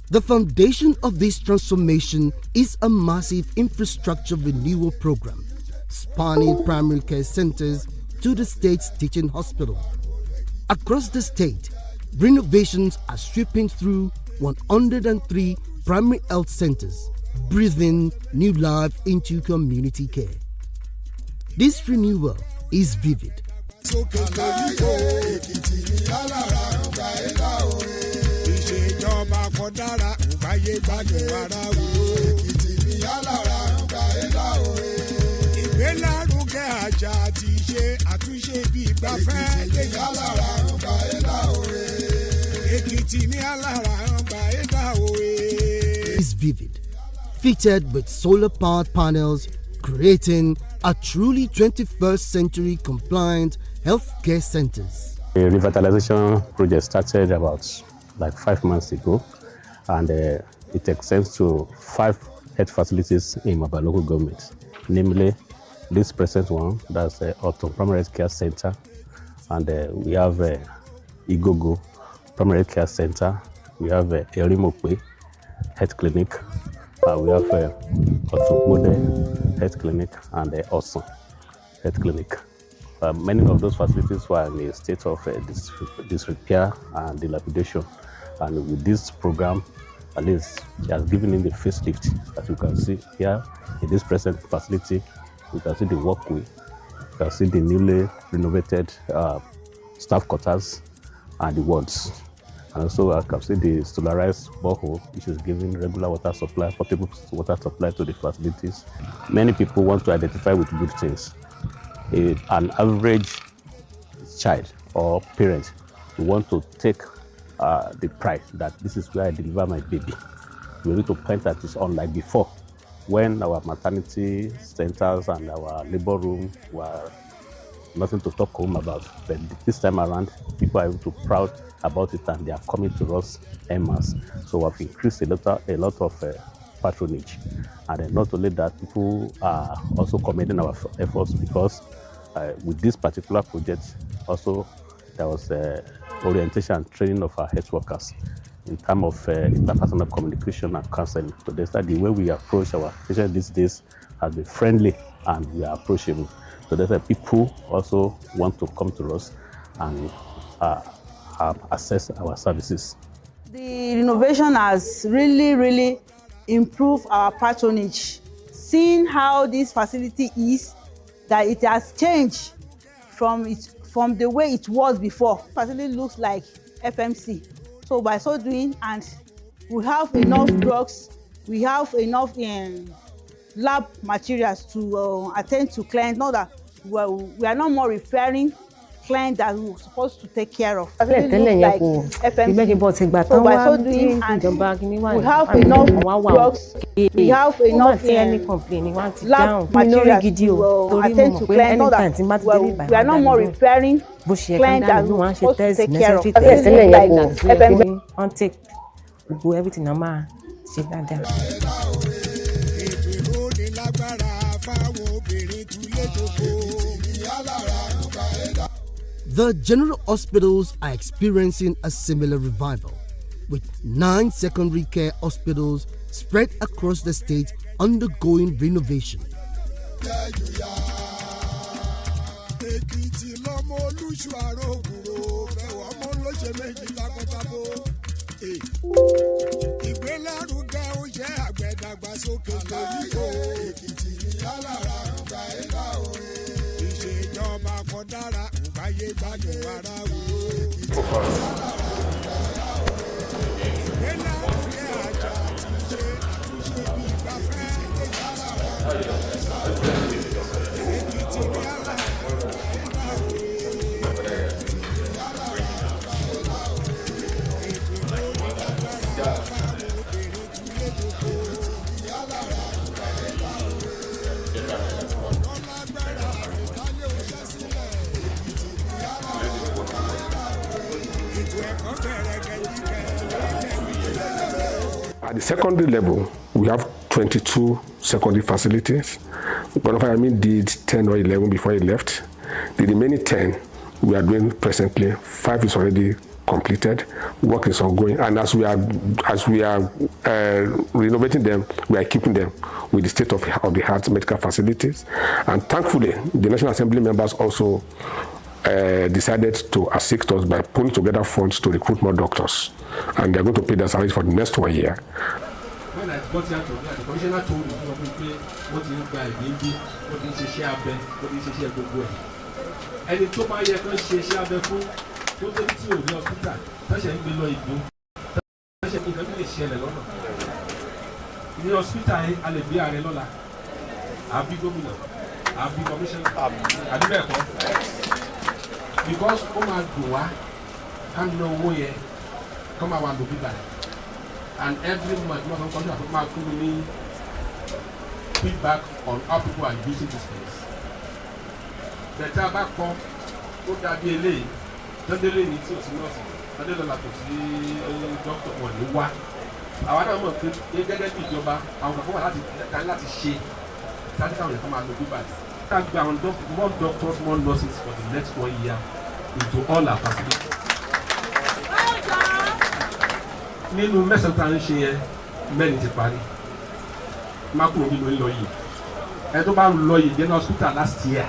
Speaker 15: The foundation of this transformation is a massive infrastructure renewal program, spanning primary care centers to the state's teaching hospital. Across the state, renovations are sweeping through 103 primary health centers, breathing new life into community care. This renewal is vivid. Is vivid, fitted with solar-powered panels, creating a truly 21st century compliant healthcare centers.
Speaker 16: The revitalization project started about 5 months ago, and it extends to 5 health facilities in Maba local government, namely this present one, that's Autumn Primary Health Care Center, and we have Igogo Primary Health Care Center, we have Erimokwe Health Clinic, we have Otumode Health Clinic, and Osun Health Clinic. Many of those facilities were in a state of disrepair and dilapidation, and with this program, at least it has given in the facelift. As you can see here in this present facility, you can see the walkway, you can see the newly renovated staff quarters and the wards. And also I can see the solarized borehole, which is giving regular water supply, portable water supply to the facilities. Many people want to identify with good things. An average child or parent who want to take the pride that this is where I deliver my baby. We need to point that it's unlike before, when our maternity centers and our labor room were nothing to talk home about. But this time around, people are able to be proud about it, and they are coming to us en masse. So we've increased a lot of patronage. And then not only that, people are also commending our efforts, because with this particular project, also there was orientation and training of our health workers in terms of interpersonal communication and counseling. So that's the way we approach our patients these days has been friendly and we are approachable. So that's why people also want to come to us and access our services.
Speaker 17: The renovation has really improved our patronage. Seeing how this facility is, that it has changed from from the way it was before. Facility looks like FMC. So by so doing, and we have enough drugs, we have enough lab materials to attend to clients. Not that we are not more referring clients that we were supposed to take care of. Facility looks like FMC. So by so doing, and we have enough drugs, we have enough lab materials to attend to clients. Not that we are not more referring clients that we were supposed to take care of. Facility looks like FMC.
Speaker 12: Everything normal.
Speaker 15: The general hospitals are experiencing a similar revival, with 9 secondary care hospitals spread across the state undergoing renovation.
Speaker 11: At the secondary level, we have 22 secondary facilities. One of our admin did 10 or 11 before he left. The remaining 10 we are doing presently. 5 is already completed. Work is ongoing, and as we are renovating them, we are keeping them with the state of the art medical facilities. And thankfully, the National Assembly members also decided to assist us by pulling together funds to recruit more doctors, and they are going to pay their salaries for the next 1 year.
Speaker 18: When I got here, the commissioner told me what is what is share ben, what is share go. And it took my year to share ben fún tó tó tí ò ní hospital. Tá ṣe ń gbé lọ ìgbó. Tá ṣe ń gbé lọ ṣẹlẹ̀ lọ́nà. Ní hospital yẹn a lè gbé ààrẹ lọ́la. Àbí gómìnà, àbí commissioner, àbí bẹ́ẹ̀ kọ́. Because ó máa dùn wá ká ń lo owó yẹn kó máa wà lóbi báyìí. And every month, we have feedback on how people are using this place. The tobacco, what are the LA? Don't they need to know? Don't they like to see doctor or the what? I want to get a job. I want to share. That's how they come out of the back. Thank you. More doctors, more nurses for the next 1 year into all our facilities. Nínú mẹ́sàn-án tá à ń ṣe yẹn mẹ́rin ti parí má kúrò nínú lọ yìí ẹ tó bá ń lọ yìí jẹ́ ní hospital last year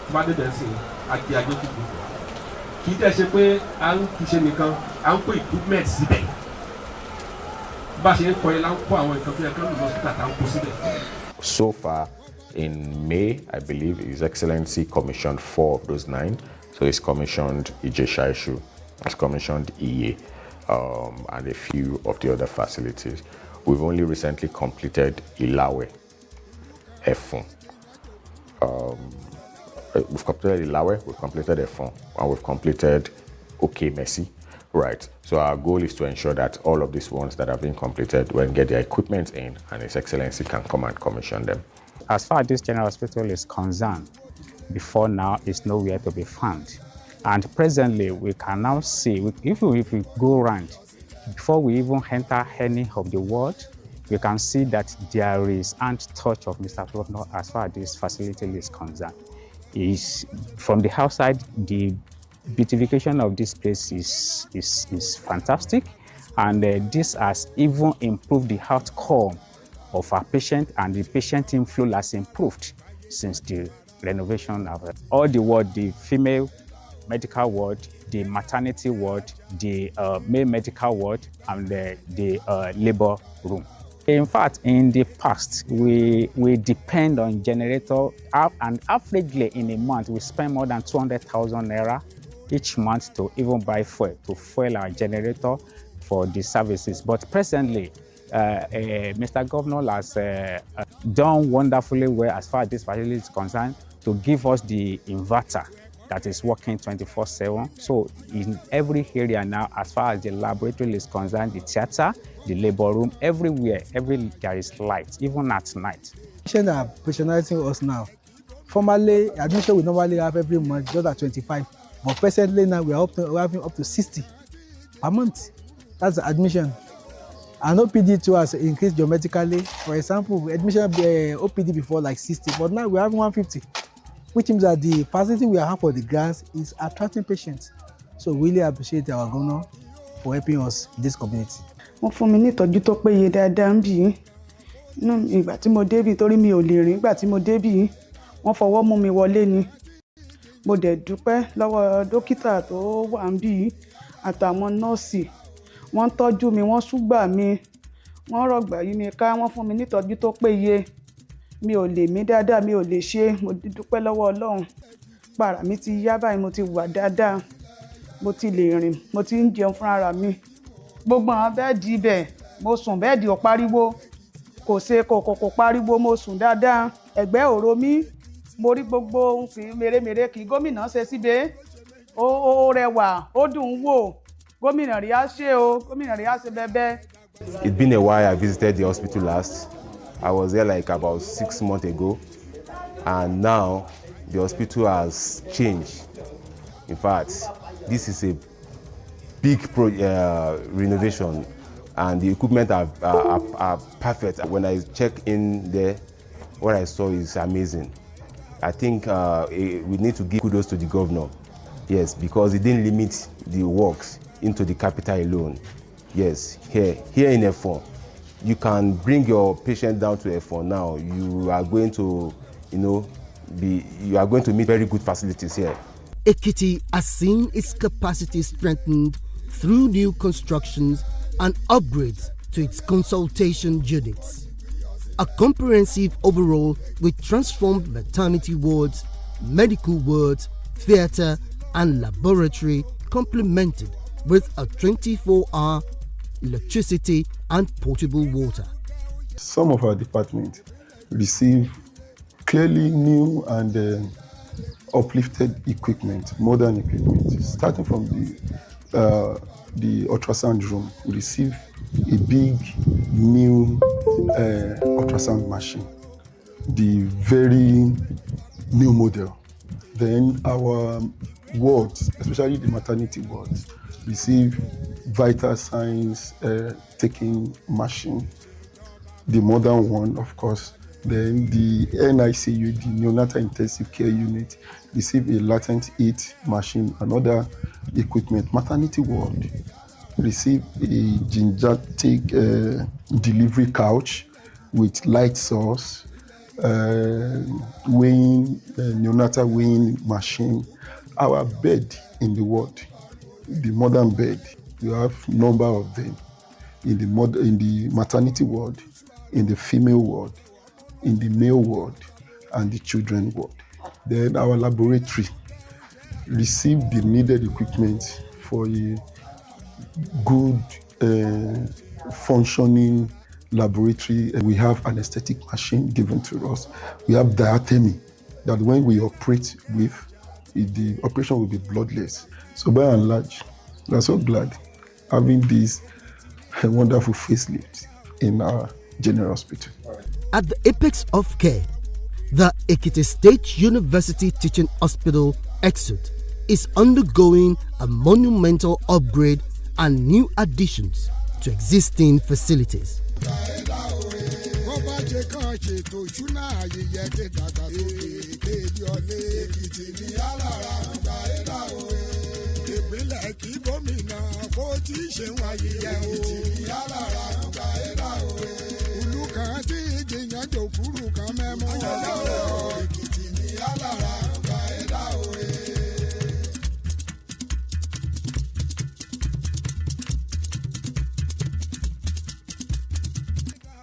Speaker 18: tó bá débẹ̀ sí àti àjẹkùkù kì í tẹ̀ ṣe pé à ń kì í ṣe nìkan à ń kó equipment síbẹ̀ bá a ṣe ń kọ́ yẹn là ń kó àwọn nǹkan tó yẹ kí wọ́n lò hospital tá à ń kó síbẹ̀.
Speaker 19: So far in May, I believe His Excellency commissioned 4 of those 9. So he's commissioned Ijesha-Ishu, he's commissioned Iye. And a few of the other facilities. We've only recently completed Ilawe, Efun. We've completed Ilawe, we've completed Efun, and we've completed Messi. Right. So our goal is to ensure that all of these ones that have been completed will get their equipment in, and His Excellency can come and commission them.
Speaker 20: As far as this general hospital is concerned, before now, it's nowhere to be found. And presently, we can now see, if we go around, before we even enter any of the ward, we can see that there is ant touch of Mr. Governor as far as this facility is concerned. From the outside, the beautification of this place is fantastic, and this has even improved the outcome of our patient, and the patient inflow has improved since the renovation of all the ward, the female medical ward, the maternity ward, the male medical ward, and the labor room. In fact, in the past, we depend on generator, and averagely in a month, we spend more than 200,000 naira each month to even buy fuel, to fuel our generator for the services. But presently, Mr. Governor has done wonderfully well as far as this facility is concerned to give us the inverter that is working 24/7. So in every area now, as far as the laboratory is concerned, the theater, the labor room, everywhere, there is light, even at night.
Speaker 21: Patients are patronizing us now. Formerly, admission we normally have every month, just at 25. But presently now, we're having up to 60 per month. That's the admission. And OPD too has increased geometrically. For example, admission OPD before like 60, but now we're having 150. Which means that the facility we have for the grants is attracting patients. So we really appreciate our governor for helping us in this community.
Speaker 22: Wọ́n fún mi ní ìtọ́jú tó péye dáadáa ń bì í. Ìgbà tí mo débí torí mi ò lè rìn, ìgbà tí mo débí wọ́n fọwọ́ mú mi wọlé ni. Mo dẹ̀ dúpẹ́ lọ́wọ́ dókítà tó wà ń bì í àtàwọn nọ́ọ̀sì. Wọ́n tọ́jú mi, wọ́n ṣúgbà mi, wọ́n rọ̀gbà yí mi ká, wọ́n fún mi ní ìtọ́jú tó péye. Mi ò lè mí dáadáa, mi ò lè ṣe, mo dúpẹ́ lọ́wọ́ Ọlọ́run. Pàrà mi ti yá báyìí, mo ti wà dáadáa, mo ti lè rìn, mo ti ń jẹun fún ara mi. Gbogbo àwọn bẹ́ẹ̀dì ibẹ̀, mo sùn bẹ́ẹ̀dì ò pariwo, kò ṣe kò pariwo, mo sùn dáadáa. Ẹ̀gbẹ́ ò ro mí, mo rí gbogbo ohun fi mèremère kí gómìnà ṣe síbẹ̀. Ó rẹwà, ó dùn ún wò. Gómìnà rí á ṣe o, gómìnà rí á ṣe bẹ́bẹ́.
Speaker 23: It's been a while I visited the hospital last. I was there like about 6 months ago, and now the hospital has changed. In fact, this is a big renovation, and the equipment are perfect. When I check in there, what I saw is amazing. I think we need to give kudos to the governor, yes, because he didn't limit the works into the capital alone. Yes, here in F4. You can bring your patient down to F4 now. You are going to, meet very good facilities here.
Speaker 15: Ekiti has seen its capacity strengthened through new constructions and upgrades to its consultation units. A comprehensive overhaul with transformed maternity wards, medical wards, theatre and laboratory, complemented with a 24-hour electricity and potable water.
Speaker 24: Some of our departments receive clearly new and uplifted equipment, modern equipment. Starting from the ultrasound room, we receive a big new ultrasound machine, the very new model. Then our wards, especially the maternity wards, receive vital signs taking machine, the modern one, of course. Then the NICU, the neonatal intensive care unit, receive a latent heat machine and other equipment. Maternity ward receive a gingitic delivery couch with light source, neonatal weighing machine. Our bed in the ward, the modern bed, we have number of them in the maternity ward, in the female ward, in the male ward, and the children ward. Then our laboratory receive the needed equipment for a good functioning laboratory. We have an anesthetic machine given to us. We have diatemy that when we operate with, the operation will be bloodless. So by and large, we are so glad having this wonderful facelift in our general hospital.
Speaker 15: At the apex of care, the Ekiti State University Teaching Hospital, EXUT, is undergoing a monumental upgrade and new additions to existing facilities.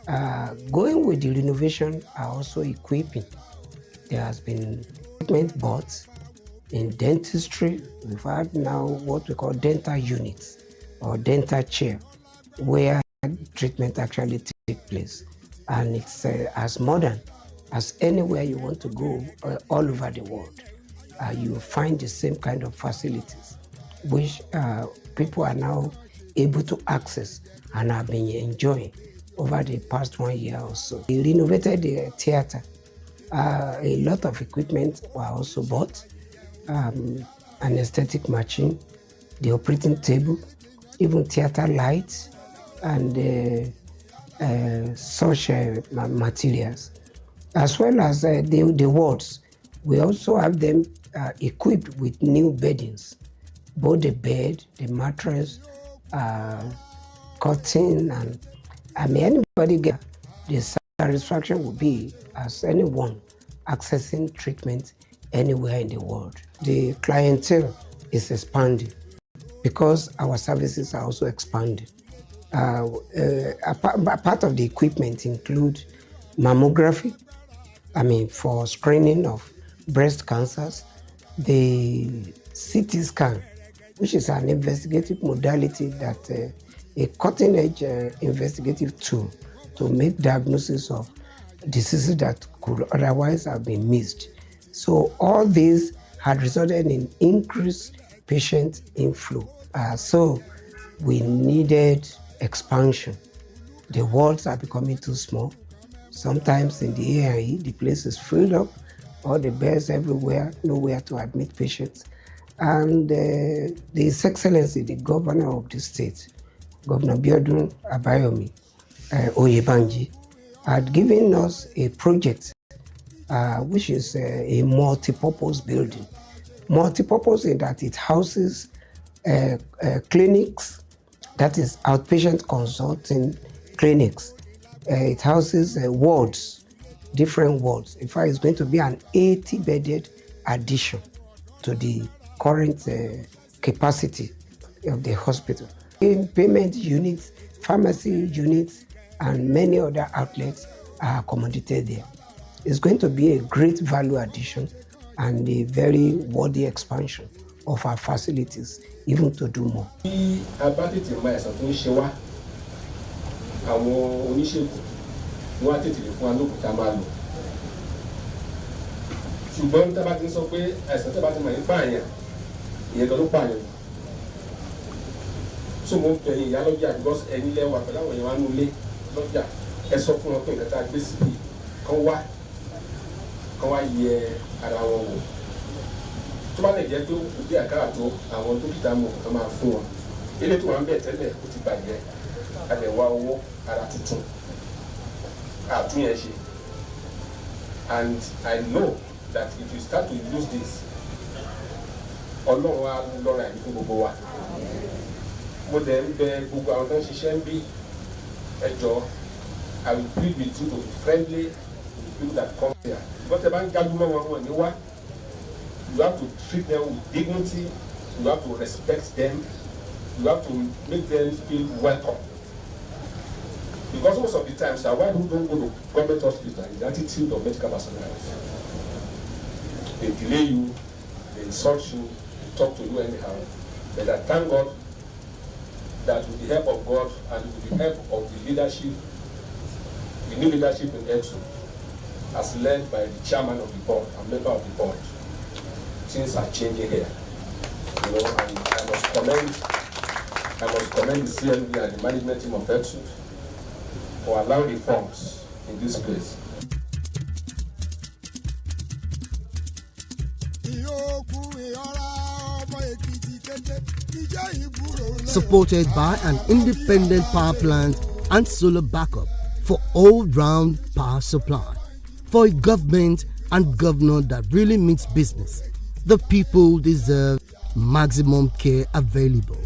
Speaker 4: Going with the renovation are also equipping. There has been equipment bought in dentistry. We've had now what we call dental units or dental chair, where treatment actually take place. And it's as modern as anywhere you want to go all over the world. You find the same kind of facilities, which people are now able to access and have been enjoying over the past 1 year or so. We renovated the theater. A lot of equipment were also bought, an aesthetic machine, the operating table, even theater lights, and such materials, as well as the wards. We also have them equipped with new beddings, both the bed, the mattress, curtain, and anybody get the satisfaction will be as anyone accessing treatment anywhere in the world. The clientele is expanding because our services are also expanding. A part of the equipment include mammography, for screening of breast cancers, the CT scan, which is an investigative modality that a cutting-edge investigative tool to make diagnosis of diseases that could otherwise have been missed. So all these had resulted in increased patient inflow. So we needed expansion. The wards are becoming too small. Sometimes in the A&E, the place is filled up, all the beds everywhere, nowhere to admit patients. And His Excellency, the governor of the state, Governor Biodun Abayomi Oyebanji, had given us a project which is a multi-purpose building. Multi-purpose in that it houses clinics, that is outpatient consulting clinics. It houses wards, different wards. In fact, it's going to be an 80-bedded addition to the current capacity of the hospital. In payment units, pharmacy units, and many other outlets are accommodated there. It's going to be a great value addition and a very worthy expansion of our facilities, even to do more.
Speaker 18: Àwọn oníṣègùn ni wọ́n á tètè lè fún wa lóògùn tá a máa lò. Ṣùgbọ́n tá a bá ti ń sọ pé àìsàn tá a bá ti mọ̀ ní pààyàn, ìyẹn gan ló pààyàn. So mo ń bẹ̀ yín ìyá lọ́jà because ẹ̀yin lẹ́wà pẹ̀lú àwọn èèyàn wa nú ilé lọ́jà. Ẹ sọ fún wọn pé nǹkan tá a gbé síbi kán wá yẹ ara wọn wò. Tó bá lè jẹ́ pé ó kù bí àkáàtó àwọn dókítà mọ̀ kán máa fún wọn. Ilé tó wà ń bẹ̀ tẹ́lẹ̀ ó ti bàjẹ́. Àdẹ̀wà owó ara tuntun àtúnyẹ̀ ṣe, and I know that if you start to use this, Ọlọ́run á lọ́ra ẹ̀mí fún gbogbo wa. Mo dẹ̀ ń bẹ gbogbo àwọn tó ń ṣiṣẹ́ ń bí ẹjọ́. I will plead with you to be friendly with the people that come here. Because ẹ bá ń jágúmọ́ wọn ní wá, you have to treat them with dignity, you have to respect them, you have to make them feel welcome. Because most of the times, why who don't go to government hospital is the attitude of medical personnel. They delay you, they insult you, they talk to you anyhow. But I thank God that with the help of God and with the help of the leadership, the new leadership in EXO, as led by the chairman of the board and member of the board, things are changing here. And I must commend the CNB and the management team of EXO for allowing reforms in this place.
Speaker 15: Supported by an independent power plant and solar backup for all-round power supply. For a government and governor that really means business, the people deserve maximum care available.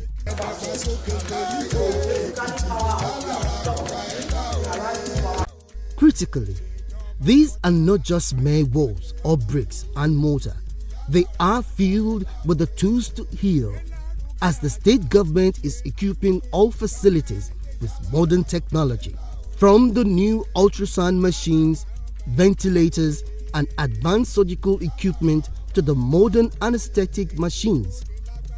Speaker 15: Critically, these are not just mere walls or bricks and mortar. They are filled with the tools to heal, as the state government is equipping all facilities with modern technology From the new ultrasound machines, ventilators, and advanced surgical equipment to the modern anesthetic machines,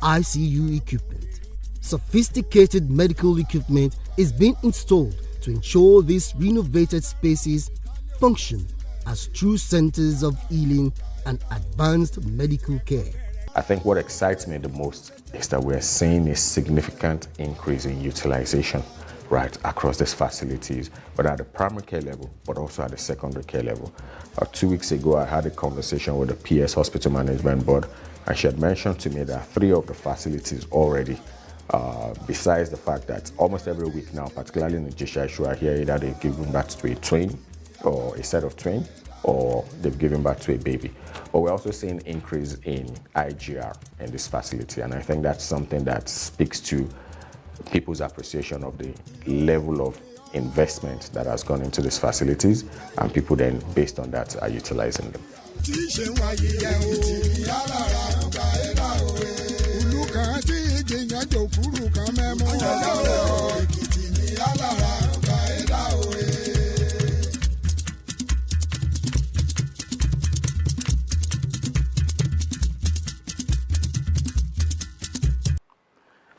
Speaker 15: ICU equipment, sophisticated medical equipment is being installed to ensure these renovated spaces function as true centers of healing and advanced medical care.
Speaker 19: I think what excites me the most is that we're seeing a significant increase in utilization right across these facilities, but at the primary care level, but also at the secondary care level. 2 weeks ago, I had a conversation with the PS Hospital Management Board, and she had mentioned to me that 3 of the facilities already, besides the fact that almost every week now, particularly in the Jishaishu, I hear either they've given birth to a twin or a set of twins, or they've given birth to a baby. But we're also seeing increase in IGR in this facility, and I think that's something that speaks to people's appreciation of the level of investment that has gone into these facilities, and people then, based on that, are utilizing them.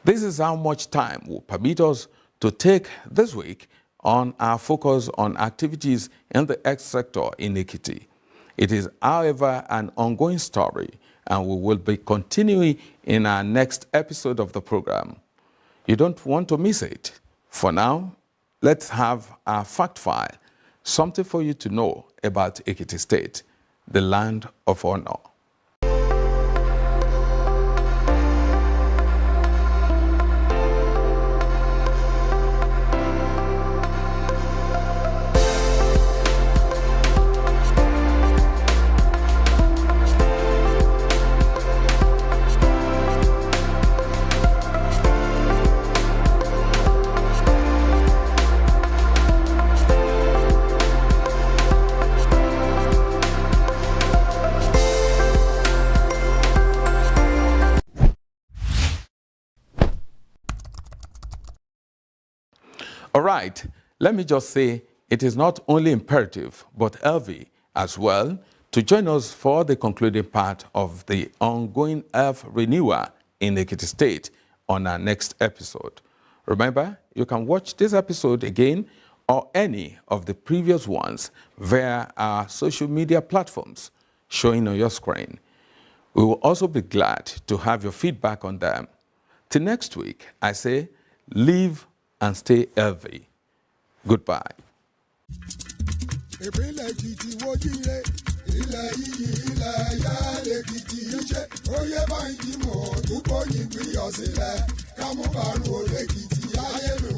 Speaker 2: This is how much time will permit us to take this week on our focus on activities in the X sector in Ekiti. It is, however, an ongoing story, and we will be continuing in our next episode of the program. You don't want to miss it. For now, let's have our fact file, something for you to know about Ekiti State, the land of honor. All right, let me just say it is not only imperative, but healthy as well to join us for the concluding part of the ongoing health renewal in Ekiti State on our next episode. Remember, you can watch this episode again or any of the previous ones via our social media platforms showing on your screen. We will also be glad to have your feedback on them. Till next week, I say, live and stay healthy. Goodbye.
Speaker 1: ìpínlẹ̀ èkìtì wojíire ilẹ̀ yìí ilẹ̀ ẹ̀yà lèkìtì í ṣe oyè báyìí mọ̀ dúpọ̀ yìí gbìyànjú sílẹ̀ kámúbàrún olèkìtì ayé mi.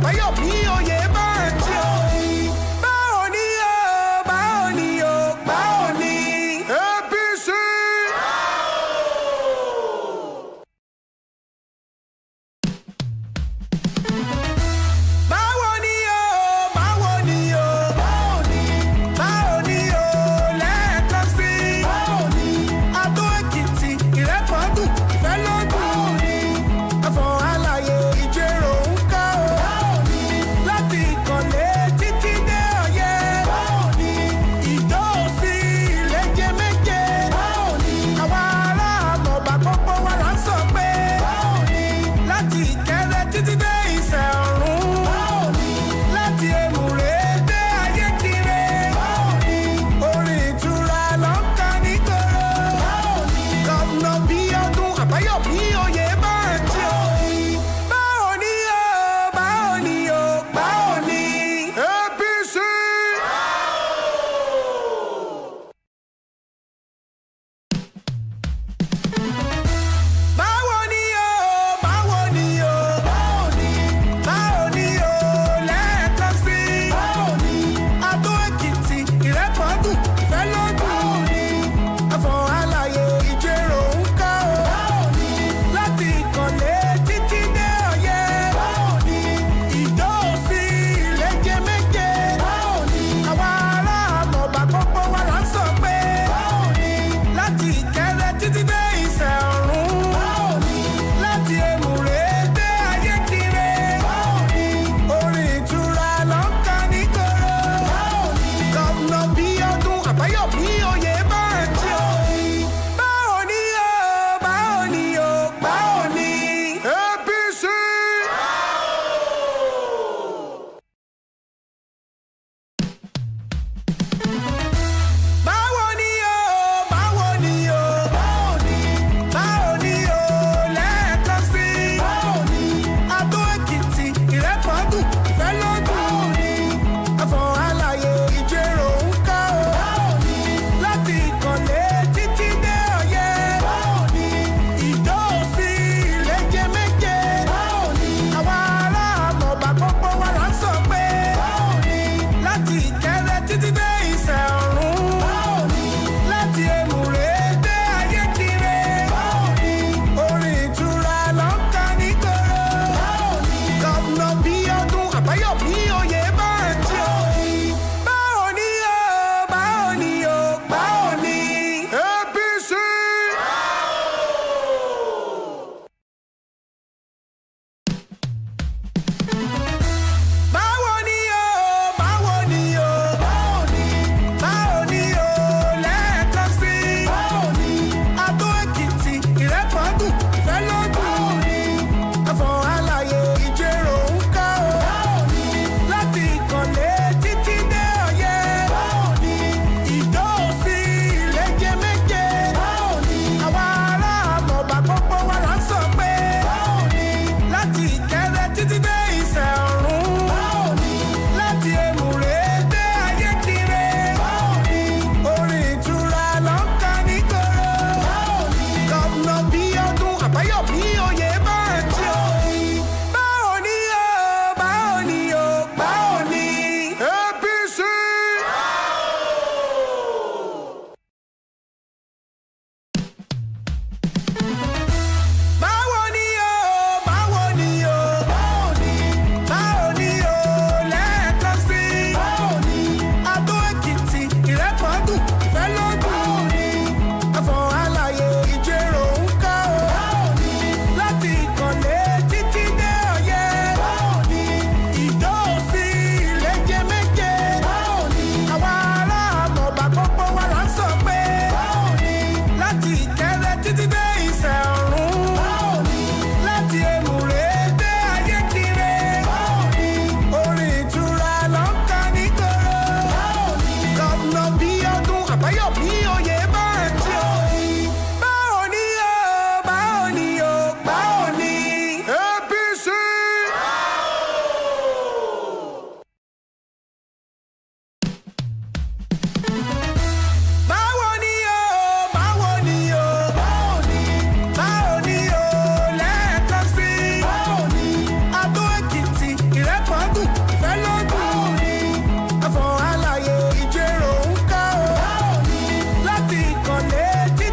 Speaker 1: Bayomi